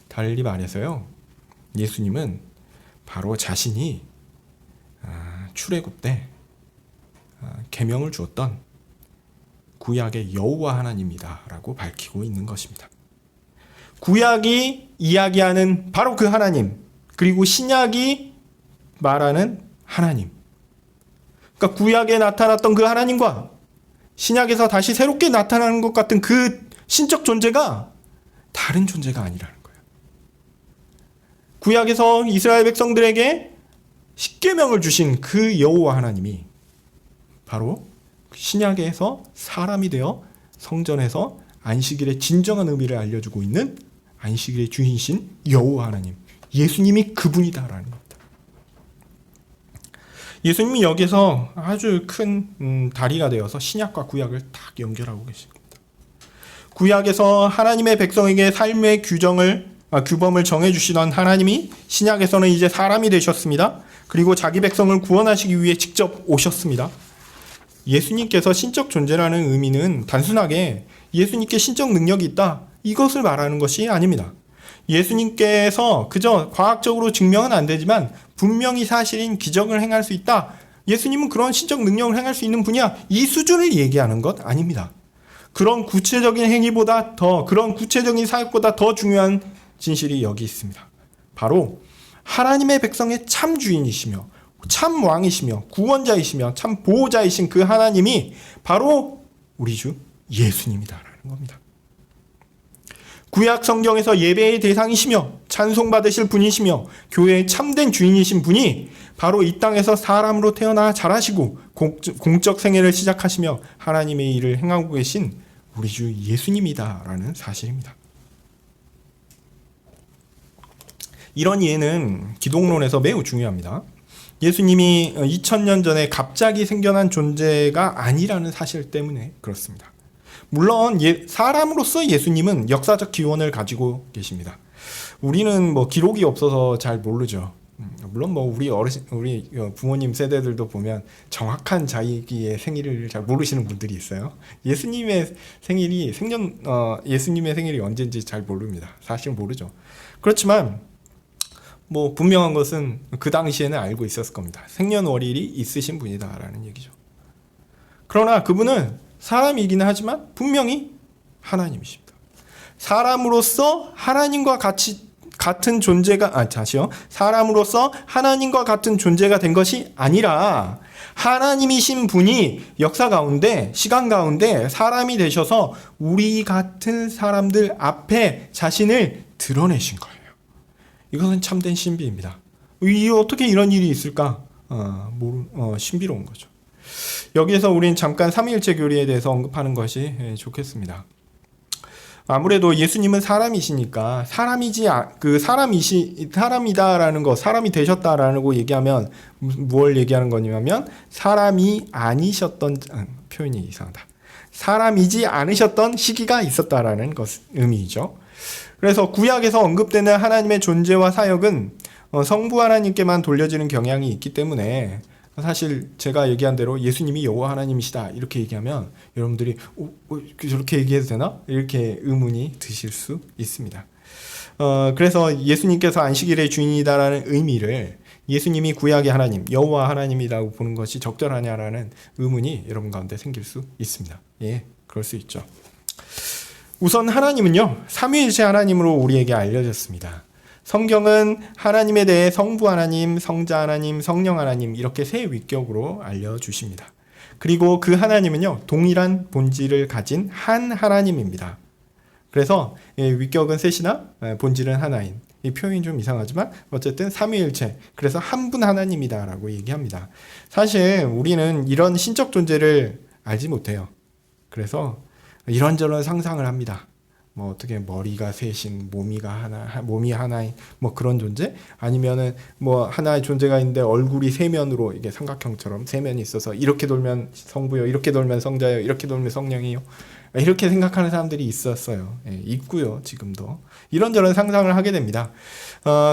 Speaker 1: 달리 말해서요, 예수님은 바로 자신이 출애굽 때 계명을 주었던 구약의 여호와 하나님이다라고 밝히고 있는 것입니다. 구약이 이야기하는 바로 그 하나님, 그리고 신약이 말하는 하나님, 그러니까 구약에 나타났던 그 하나님과 신약에서 다시 새롭게 나타나는 것 같은 그 신적 존재가 다른 존재가 아니라는 거예요. 구약에서 이스라엘 백성들에게 십계명을 주신 그 여호와 하나님이 바로 신약에서 사람이 되어 성전에서 안식일의 진정한 의미를 알려주고 있는 안식일의 주인이신 여호와 하나님, 예수님이 그분이다라는 겁니다. 예수님이 여기서 아주 큰 다리가 되어서 신약과 구약을 딱 연결하고 계십니다. 구약에서 하나님의 백성에게 삶의 규범을 정해주시던 하나님이 신약에서는 이제 사람이 되셨습니다. 그리고 자기 백성을 구원하시기 위해 직접 오셨습니다. 예수님께서 신적 존재라는 의미는 단순하게 예수님께 신적 능력이 있다, 이것을 말하는 것이 아닙니다. 예수님께서 그저 과학적으로 증명은 안 되지만 분명히 사실인 기적을 행할 수 있다, 예수님은 그런 신적 능력을 행할 수 있는 분이야, 이 수준을 얘기하는 것 아닙니다. 그런 구체적인 행위보다 그런 구체적인 사역보다 더 중요한 진실이 여기 있습니다. 바로 하나님의 백성의 참 주인이시며 참 왕이시며 구원자이시며 참 보호자이신 그 하나님이 바로 우리 주 예수님이다라는 겁니다. 구약 성경에서 예배의 대상이시며 찬송받으실 분이시며 교회의 참된 주인이신 분이 바로 이 땅에서 사람으로 태어나 자라시고 공적 생애를 시작하시며 하나님의 일을 행하고 계신 우리 주 예수님이다라는 사실입니다. 이런 이해는 기독론에서 매우 중요합니다. 예수님이 2000년 전에 갑자기 생겨난 존재가 아니라는 사실 때문에 그렇습니다. 물론 사람으로서 예수님은 역사적 기원을 가지고 계십니다. 우리는 뭐 기록이 없어서 잘 모르죠. 물론 뭐 우리 부모님 세대들도 보면 정확한 자기의 생일을 잘 모르시는 분들이 있어요. 예수님의 생일이 언제인지 잘 모릅니다. 사실 모르죠. 그렇지만 뭐 분명한 것은 그 당시에는 알고 있었을 겁니다. 생년월일이 있으신 분이다라는 얘기죠. 그러나 그분은 사람이긴 하지만 분명히 하나님이십니다. 사람으로서 하나님과 같은 존재가 사람으로서 하나님과 같은 존재가 된 것이 아니라 하나님이신 분이 역사 가운데 시간 가운데 사람이 되셔서 우리 같은 사람들 앞에 자신을 드러내신 거예요. 이것은 참된 신비입니다. 어떻게 이런 일이 있을까? 신비로운 거죠. 여기에서 우린 잠깐 삼위일체 교리에 대해서 언급하는 것이 좋겠습니다. 아무래도 예수님은 사람이시니까 사람이다라는 거, 사람이 되셨다라는 거 얘기하면 뭘 얘기하는 거냐면 사람이 아니셨던 표현이 이상하다. 사람이지 않으셨던 시기가 있었다라는 의미죠. 그래서 구약에서 언급되는 하나님의 존재와 사역은 성부 하나님께만 돌려지는 경향이 있기 때문에 사실 제가 얘기한 대로 예수님이 여호와 하나님이시다 이렇게 얘기하면 여러분들이 저렇게 얘기해도 되나? 이렇게 의문이 드실 수 있습니다. 그래서 예수님께서 안식일의 주인이다라는 의미를 예수님이 구약의 하나님, 여호와 하나님이라고 보는 것이 적절하냐라는 의문이 여러분 가운데 생길 수 있습니다. 예, 그럴 수 있죠. 우선 하나님은요, 삼위일체 하나님으로 우리에게 알려졌습니다. 성경은 하나님에 대해 성부 하나님, 성자 하나님, 성령 하나님 이렇게 세 위격으로 알려주십니다. 그리고 그 하나님은요, 동일한 본질을 가진 한 하나님입니다. 그래서 위격은 셋이나 본질은 하나인. 이 표현이 좀 이상하지만 어쨌든 삼위일체, 그래서 한 분 하나님이다라고 얘기합니다. 사실 우리는 이런 신적 존재를 알지 못해요. 그래서 이런저런 상상을 합니다. 뭐 어떻게 머리가 셋인, 몸이 하나인 뭐 그런 존재? 아니면은 뭐 하나의 존재가 있는데 얼굴이 세 면으로 이게 삼각형처럼 세 면이 있어서 이렇게 돌면 성부요, 이렇게 돌면 성자요, 이렇게 돌면 성령이요. 이렇게 생각하는 사람들이 있었어요. 있고요, 지금도. 이런저런 상상을 하게 됩니다.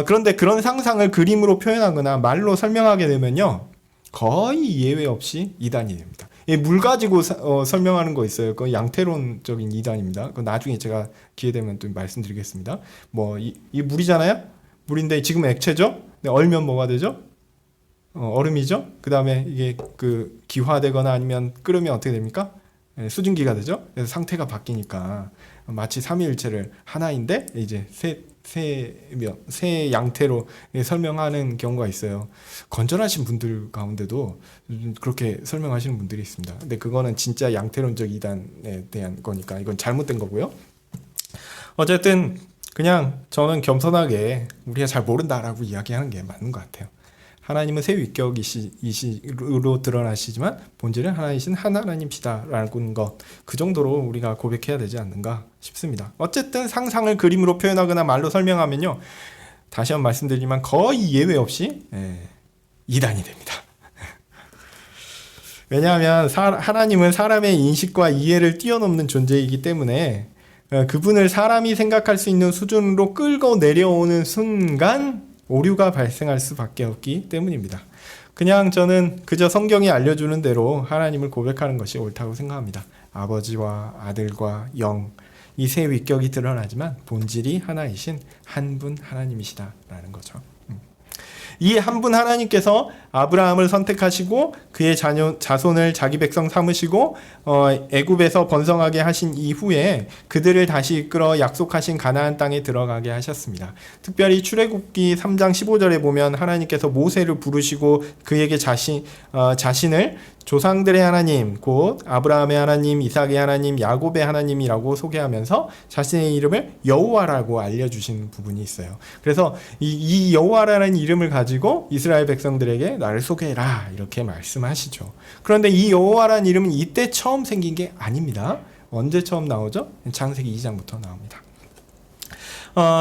Speaker 1: 그런데 그런 상상을 그림으로 표현하거나 말로 설명하게 되면요, 거의 예외 없이 이단이 됩니다. 물 가지고 설명하는 거 있어요. 그 양태론적인 이단입니다. 그 나중에 제가 기회 되면 또 말씀드리겠습니다. 뭐 이 물이잖아요. 물인데 지금 액체죠. 근데 얼면 뭐가 되죠? 얼음이죠. 그 다음에 이게 그 기화되거나 아니면 끓으면 어떻게 됩니까? 수증기가 되죠. 그래서 상태가 바뀌니까 마치 삼위일체를 하나인데 이제 세 양태로 설명하는 경우가 있어요. 건전하신 분들 가운데도 그렇게 설명하시는 분들이 있습니다. 근데 그거는 진짜 양태론적 이단에 대한 거니까 이건 잘못된 거고요. 어쨌든 그냥 저는 겸손하게 우리가 잘 모른다라고 이야기하는 게 맞는 것 같아요. 하나님은 세 위격이시로 드러나시지만 본질은 하나이신 한 하나님이시다라는 것, 그 정도로 우리가 고백해야 되지 않는가 싶습니다. 어쨌든 상상을 그림으로 표현하거나 말로 설명하면요, 다시 한번 말씀드리지만 거의 예외 없이 이단이 됩니다. 왜냐하면 하나님은 사람의 인식과 이해를 뛰어넘는 존재이기 때문에 그분을 사람이 생각할 수 있는 수준으로 끌고 내려오는 순간 오류가 발생할 수밖에 없기 때문입니다. 그냥 저는 그저 성경이 알려주는 대로 하나님을 고백하는 것이 옳다고 생각합니다. 아버지와 아들과 영, 이 세 위격이 드러나지만 본질이 하나이신 한 분 하나님이시다라는 거죠. 이 한 분 하나님께서 아브라함을 선택하시고 그의 자손을 자기 백성 삼으시고 애굽에서 번성하게 하신 이후에 그들을 다시 이끌어 약속하신 가나안 땅에 들어가게 하셨습니다. 특별히 출애굽기 3장 15절에 보면 하나님께서 모세를 부르시고 그에게 자신을 조상들의 하나님, 곧 아브라함의 하나님, 이삭의 하나님, 야곱의 하나님이라고 소개하면서 자신의 이름을 여호와라고 알려주신 부분이 있어요. 그래서 이 여호와라는 이름을 가지고 이스라엘 백성들에게 나를 소개해라 이렇게 말씀하시죠. 그런데 이 여호와라는 이름은 이때 처음 생긴 게 아닙니다. 언제 처음 나오죠? 창세기 2장부터 나옵니다.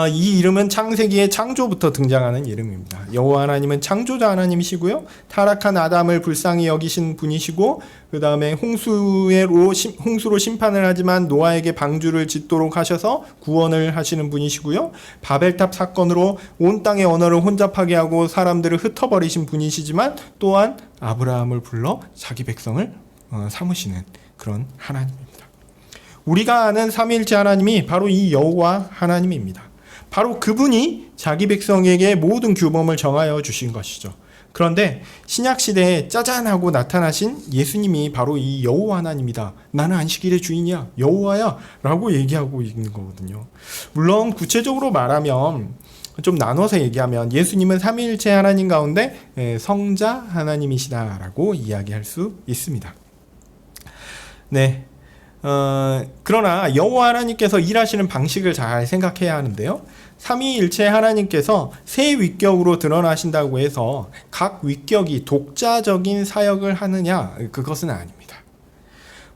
Speaker 1: 이 이름은 창세기의 창조부터 등장하는 이름입니다. 여호와 하나님은 창조자 하나님이시고요. 타락한 아담을 불쌍히 여기신 분이시고 그 다음에 홍수로 심판을 하지만 노아에게 방주를 짓도록 하셔서 구원을 하시는 분이시고요. 바벨탑 사건으로 온 땅의 언어를 혼잡하게 하고 사람들을 흩어버리신 분이시지만 또한 아브라함을 불러 자기 백성을 삼으시는 그런 하나님입니다. 우리가 아는 삼위일체 하나님이 바로 이 여호와 하나님입니다. 바로 그분이 자기 백성에게 모든 규범을 정하여 주신 것이죠. 그런데 신약시대에 짜잔 하고 나타나신 예수님이 바로 이 여호와 하나님이다. 나는 안식일의 주인이야. 여호와야 라고 얘기하고 있는 거거든요. 물론 구체적으로 말하면 좀 나눠서 얘기하면 예수님은 삼위일체 하나님 가운데 성자 하나님이시다라고 이야기할 수 있습니다. 네. 그러나 여호와 하나님께서 일하시는 방식을 잘 생각해야 하는데요. 삼위일체 하나님께서 세 위격으로 드러나신다고 해서 각 위격이 독자적인 사역을 하느냐? 그것은 아닙니다.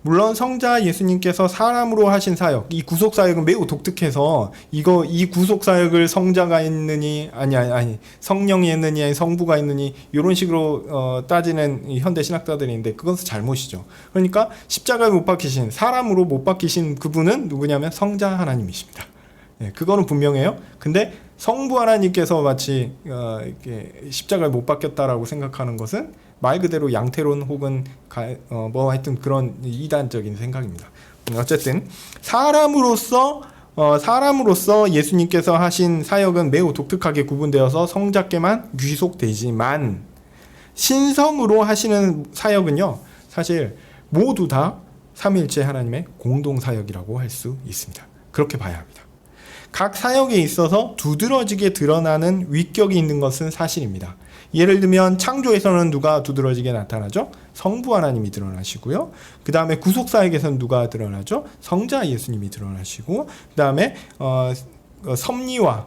Speaker 1: 물론 성자 예수님께서 사람으로 하신 사역, 이 구속 사역은 매우 독특해서 이 구속 사역을 성자가 했느니 아니 성령이 했느니 아니 성부가 했느니 이런 식으로 따지는 현대 신학자들이 있는데 그것은 잘못이죠. 그러니까 십자가에 못 박히신 사람으로 못 박히신 그분은 누구냐면 성자 하나님이십니다. 네, 그거는 분명해요. 근데 성부 하나님께서 마치 이렇게 십자가에 못 박혔다라고 생각하는 것은 말 그대로 양태론 혹은 뭐 하여튼 그런 이단적인 생각입니다. 어쨌든 사람으로서 예수님께서 하신 사역은 매우 독특하게 구분되어서 성자께만 귀속되지만 신성으로 하시는 사역은요 사실 모두 다 삼위일체 하나님의 공동 사역이라고 할 수 있습니다. 그렇게 봐야 합니다. 각 사역에 있어서 두드러지게 드러나는 위격이 있는 것은 사실입니다. 예를 들면 창조에서는 누가 두드러지게 나타나죠? 성부 하나님이 드러나시고요. 그 다음에 구속사역에서는 누가 드러나죠? 성자 예수님이 드러나시고 그 다음에 섭리와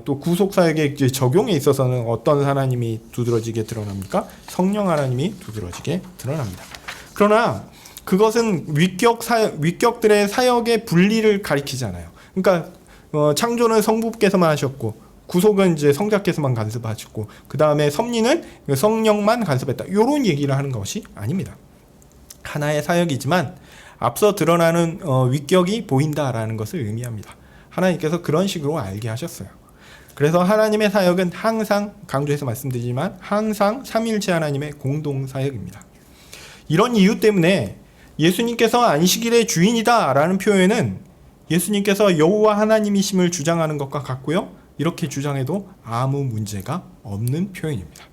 Speaker 1: 또 구속사역의 적용에 있어서는 어떤 하나님이 두드러지게 드러납니까? 성령 하나님이 두드러지게 드러납니다. 그러나 그것은 위격들의 사역의 분리를 가리키잖아요. 그러니까 창조는 성부께서만 하셨고 구속은 이제 성자께서만 간섭하셨고 그 다음에 섭리는 성령만 간섭했다. 이런 얘기를 하는 것이 아닙니다. 하나의 사역이지만 앞서 드러나는 위격이 보인다라는 것을 의미합니다. 하나님께서 그런 식으로 알게 하셨어요. 그래서 하나님의 사역은 항상 강조해서 말씀드리지만 항상 삼위일체 하나님의 공동 사역입니다. 이런 이유 때문에 예수님께서 안식일의 주인이다라는 표현은 예수님께서 여호와 하나님이심을 주장하는 것과 같고요. 이렇게 주장해도 아무 문제가 없는 표현입니다.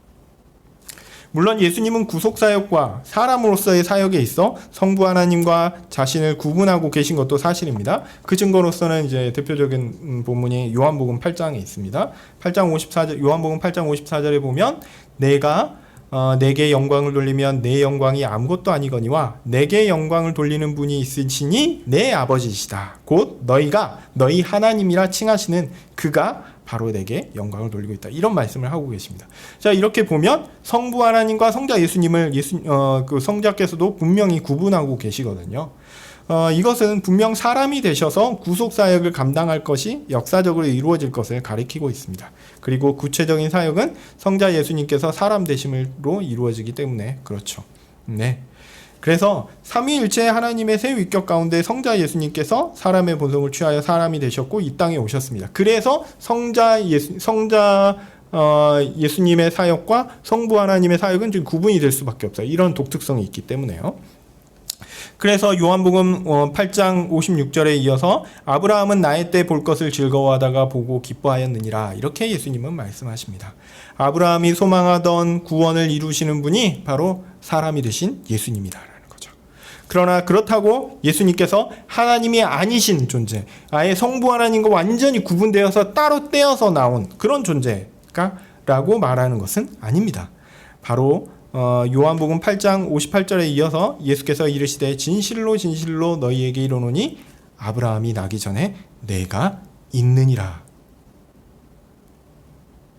Speaker 1: 물론 예수님은 구속사역과 사람으로서의 사역에 있어 성부 하나님과 자신을 구분하고 계신 것도 사실입니다. 그 증거로서는 이제 대표적인 본문이 요한복음 8장에 있습니다. 요한복음 8장 54절에 보면 내가 내게 영광을 돌리면 내 영광이 아무것도 아니거니와 내게 영광을 돌리는 분이 있으시니 내 아버지시다. 곧 너희가 너희 하나님이라 칭하시는 그가 바로 내게 영광을 돌리고 있다. 이런 말씀을 하고 계십니다. 자, 이렇게 보면 성부 하나님과 성자 예수님을 그 성자께서도 분명히 구분하고 계시거든요. 이것은 분명 사람이 되셔서 구속사역을 감당할 것이 역사적으로 이루어질 것을 가리키고 있습니다. 그리고 구체적인 사역은 성자 예수님께서 사람 되심으로 이루어지기 때문에 그렇죠. 네. 그래서 삼위일체 하나님의 세 위격 가운데 성자 예수님께서 사람의 본성을 취하여 사람이 되셨고 이 땅에 오셨습니다. 그래서 예수님의 사역과 성부 하나님의 사역은 좀 구분이 될 수밖에 없어요. 이런 독특성이 있기 때문에요. 그래서 요한복음 8장 56절에 이어서 아브라함은 나의 때 볼 것을 즐거워하다가 보고 기뻐하였느니라, 이렇게 예수님은 말씀하십니다. 아브라함이 소망하던 구원을 이루시는 분이 바로 사람이 되신 예수님이다라는 거죠. 그러나 그렇다고 예수님께서 하나님이 아니신 존재, 아예 성부 하나님과 완전히 구분되어서 따로 떼어서 나온 그런 존재가라고 말하는 것은 아닙니다. 바로 요한복음 8장 58절에 이어서 예수께서 이르시되 진실로 진실로 너희에게 이르노니 아브라함이 나기 전에 내가 있느니라.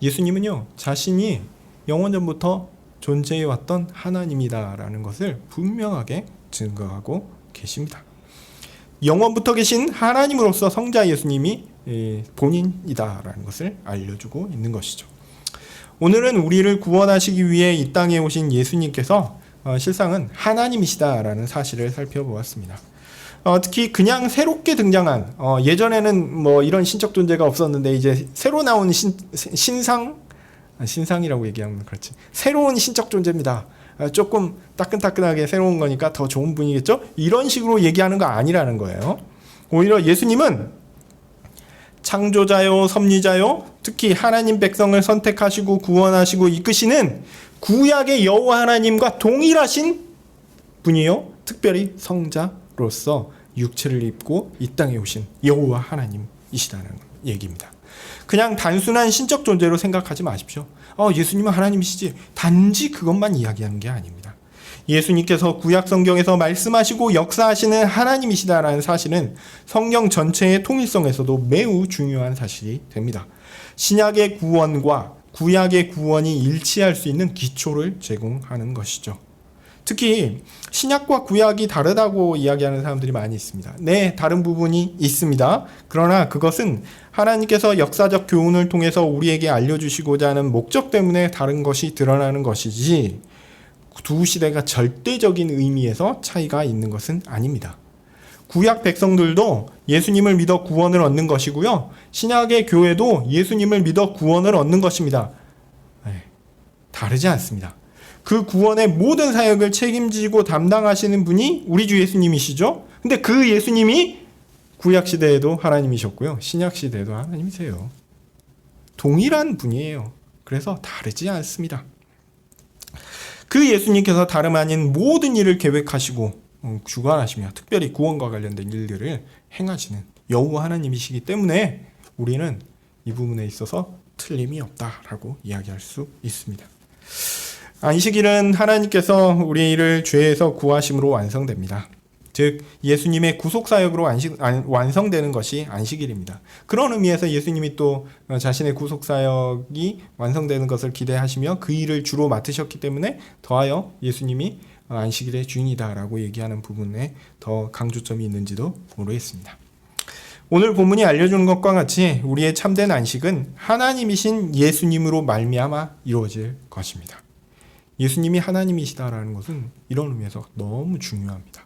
Speaker 1: 예수님은요, 자신이 영원전부터 존재해왔던 하나님이다라는 것을 분명하게 증거하고 계십니다. 영원부터 계신 하나님으로서 성자 예수님이 본인이다라는 것을 알려주고 있는 것이죠. 오늘은 우리를 구원하시기 위해 이 땅에 오신 예수님께서 실상은 하나님이시다라는 사실을 살펴보았습니다. 특히 그냥 새롭게 등장한, 예전에는 뭐 이런 신적 존재가 없었는데 이제 새로 나온 신상이라고 얘기하면 그렇지, 새로운 신적 존재입니다. 조금 따끈따끈하게 새로운 거니까 더 좋은 분이겠죠? 이런 식으로 얘기하는 거 아니라는 거예요. 오히려 예수님은 창조자요, 섭리자요, 특히 하나님 백성을 선택하시고 구원하시고 이끄시는 구약의 여호와 하나님과 동일하신 분이요, 특별히 성자로서 육체를 입고 이 땅에 오신 여호와 하나님이시다는 얘기입니다. 그냥 단순한 신적 존재로 생각하지 마십시오. 예수님은 하나님이시지, 단지 그것만 이야기하는 게 아닙니다. 예수님께서 구약 성경에서 말씀하시고 역사하시는 하나님이시다라는 사실은 성경 전체의 통일성에서도 매우 중요한 사실이 됩니다. 신약의 구원과 구약의 구원이 일치할 수 있는 기초를 제공하는 것이죠. 특히 신약과 구약이 다르다고 이야기하는 사람들이 많이 있습니다. 네, 다른 부분이 있습니다. 그러나 그것은 하나님께서 역사적 교훈을 통해서 우리에게 알려주시고자 하는 목적 때문에 다른 것이 드러나는 것이지, 두 시대가 절대적인 의미에서 차이가 있는 것은 아닙니다. 구약 백성들도 예수님을 믿어 구원을 얻는 것이고요, 신약의 교회도 예수님을 믿어 구원을 얻는 것입니다. 다르지 않습니다. 그 구원의 모든 사역을 책임지고 담당하시는 분이 우리 주 예수님이시죠. 근데 그 예수님이 구약 시대에도 하나님이셨고요, 신약 시대에도 하나님이세요. 동일한 분이에요. 그래서 다르지 않습니다. 그 예수님께서 다름 아닌 모든 일을 계획하시고 주관하시며 특별히 구원과 관련된 일들을 행하시는 여호와 하나님이시기 때문에 우리는 이 부분에 있어서 틀림이 없다라고 이야기할 수 있습니다. 안식일은 하나님께서 우리를 죄에서 구하심으로 완성됩니다. 즉 예수님의 구속사역으로 완성되는 것이 안식일입니다. 그런 의미에서 예수님이 또 자신의 구속사역이 완성되는 것을 기대하시며 그 일을 주로 맡으셨기 때문에 더하여 예수님이 안식일의 주인이다라고 얘기하는 부분에 더 강조점이 있는지도 모르겠습니다. 오늘 본문이 알려주는 것과 같이 우리의 참된 안식은 하나님이신 예수님으로 말미암아 이루어질 것입니다. 예수님이 하나님이시다라는 것은 이런 의미에서 너무 중요합니다.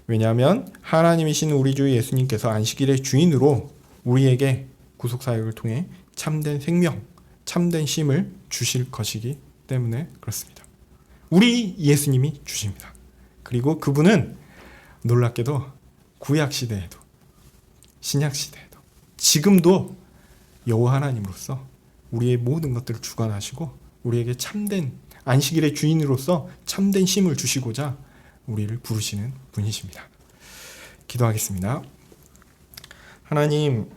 Speaker 1: 왜냐하면 하나님이신 우리 주 예수님께서 안식일의 주인으로 우리에게 구속사역을 통해 참된 생명, 참된 쉼을 주실 것이기 때문에 그렇습니다. 우리 예수님이 주십니다. 그리고 그분은 놀랍게도 구약시대에도 신약시대에도 지금도 여호와 하나님으로서 우리의 모든 것들을 주관하시고 우리에게 참된 안식일의 주인으로서 참된 쉼을 주시고자 우리를 부르시는 분이십니다. 기도하겠습니다. 하나님,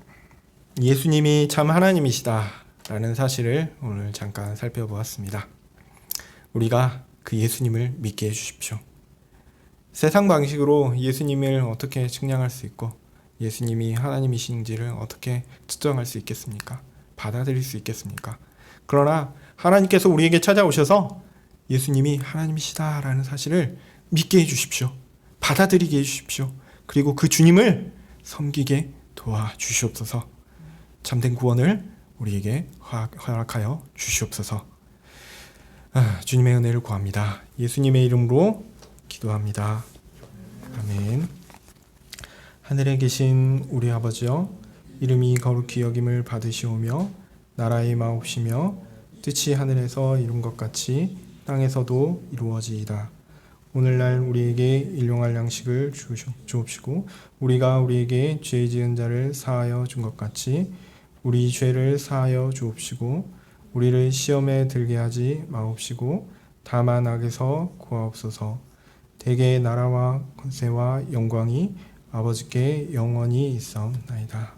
Speaker 1: 예수님이 참 하나님이시다라는 사실을 오늘 잠깐 살펴보았습니다. 우리가 그 예수님을 믿게 해주십시오. 세상 방식으로 예수님을 어떻게 측량할 수 있고 예수님이 하나님이신지를 어떻게 측정할 수 있겠습니까? 받아들일 수 있겠습니까? 그러나 하나님께서 우리에게 찾아오셔서 예수님이 하나님이시다라는 사실을 믿게 해주십시오. 받아들이게 해주십시오. 그리고 그 주님을 섬기게 도와주시옵소서. 참된 구원을 우리에게 허락하여 주시옵소서. 주님의 은혜를 구합니다. 예수님의 이름으로 기도합니다. 아멘. 하늘에 계신 우리 아버지여, 이름이 거룩히 여김을 받으시오며 나라의 마옵시며 뜻이 하늘에서 이룬 것 같이 땅에서도 이루어지이다. 오늘날 우리에게 일용할 양식을 주옵시고 우리가 우리에게 죄 지은 자를 사하여 준 것 같이 우리 죄를 사하여 주옵시고 우리를 시험에 들게 하지 마옵시고 다만 악에서 구하옵소서. 대개의 나라와 권세와 영광이 아버지께 영원히 있사옵나이다.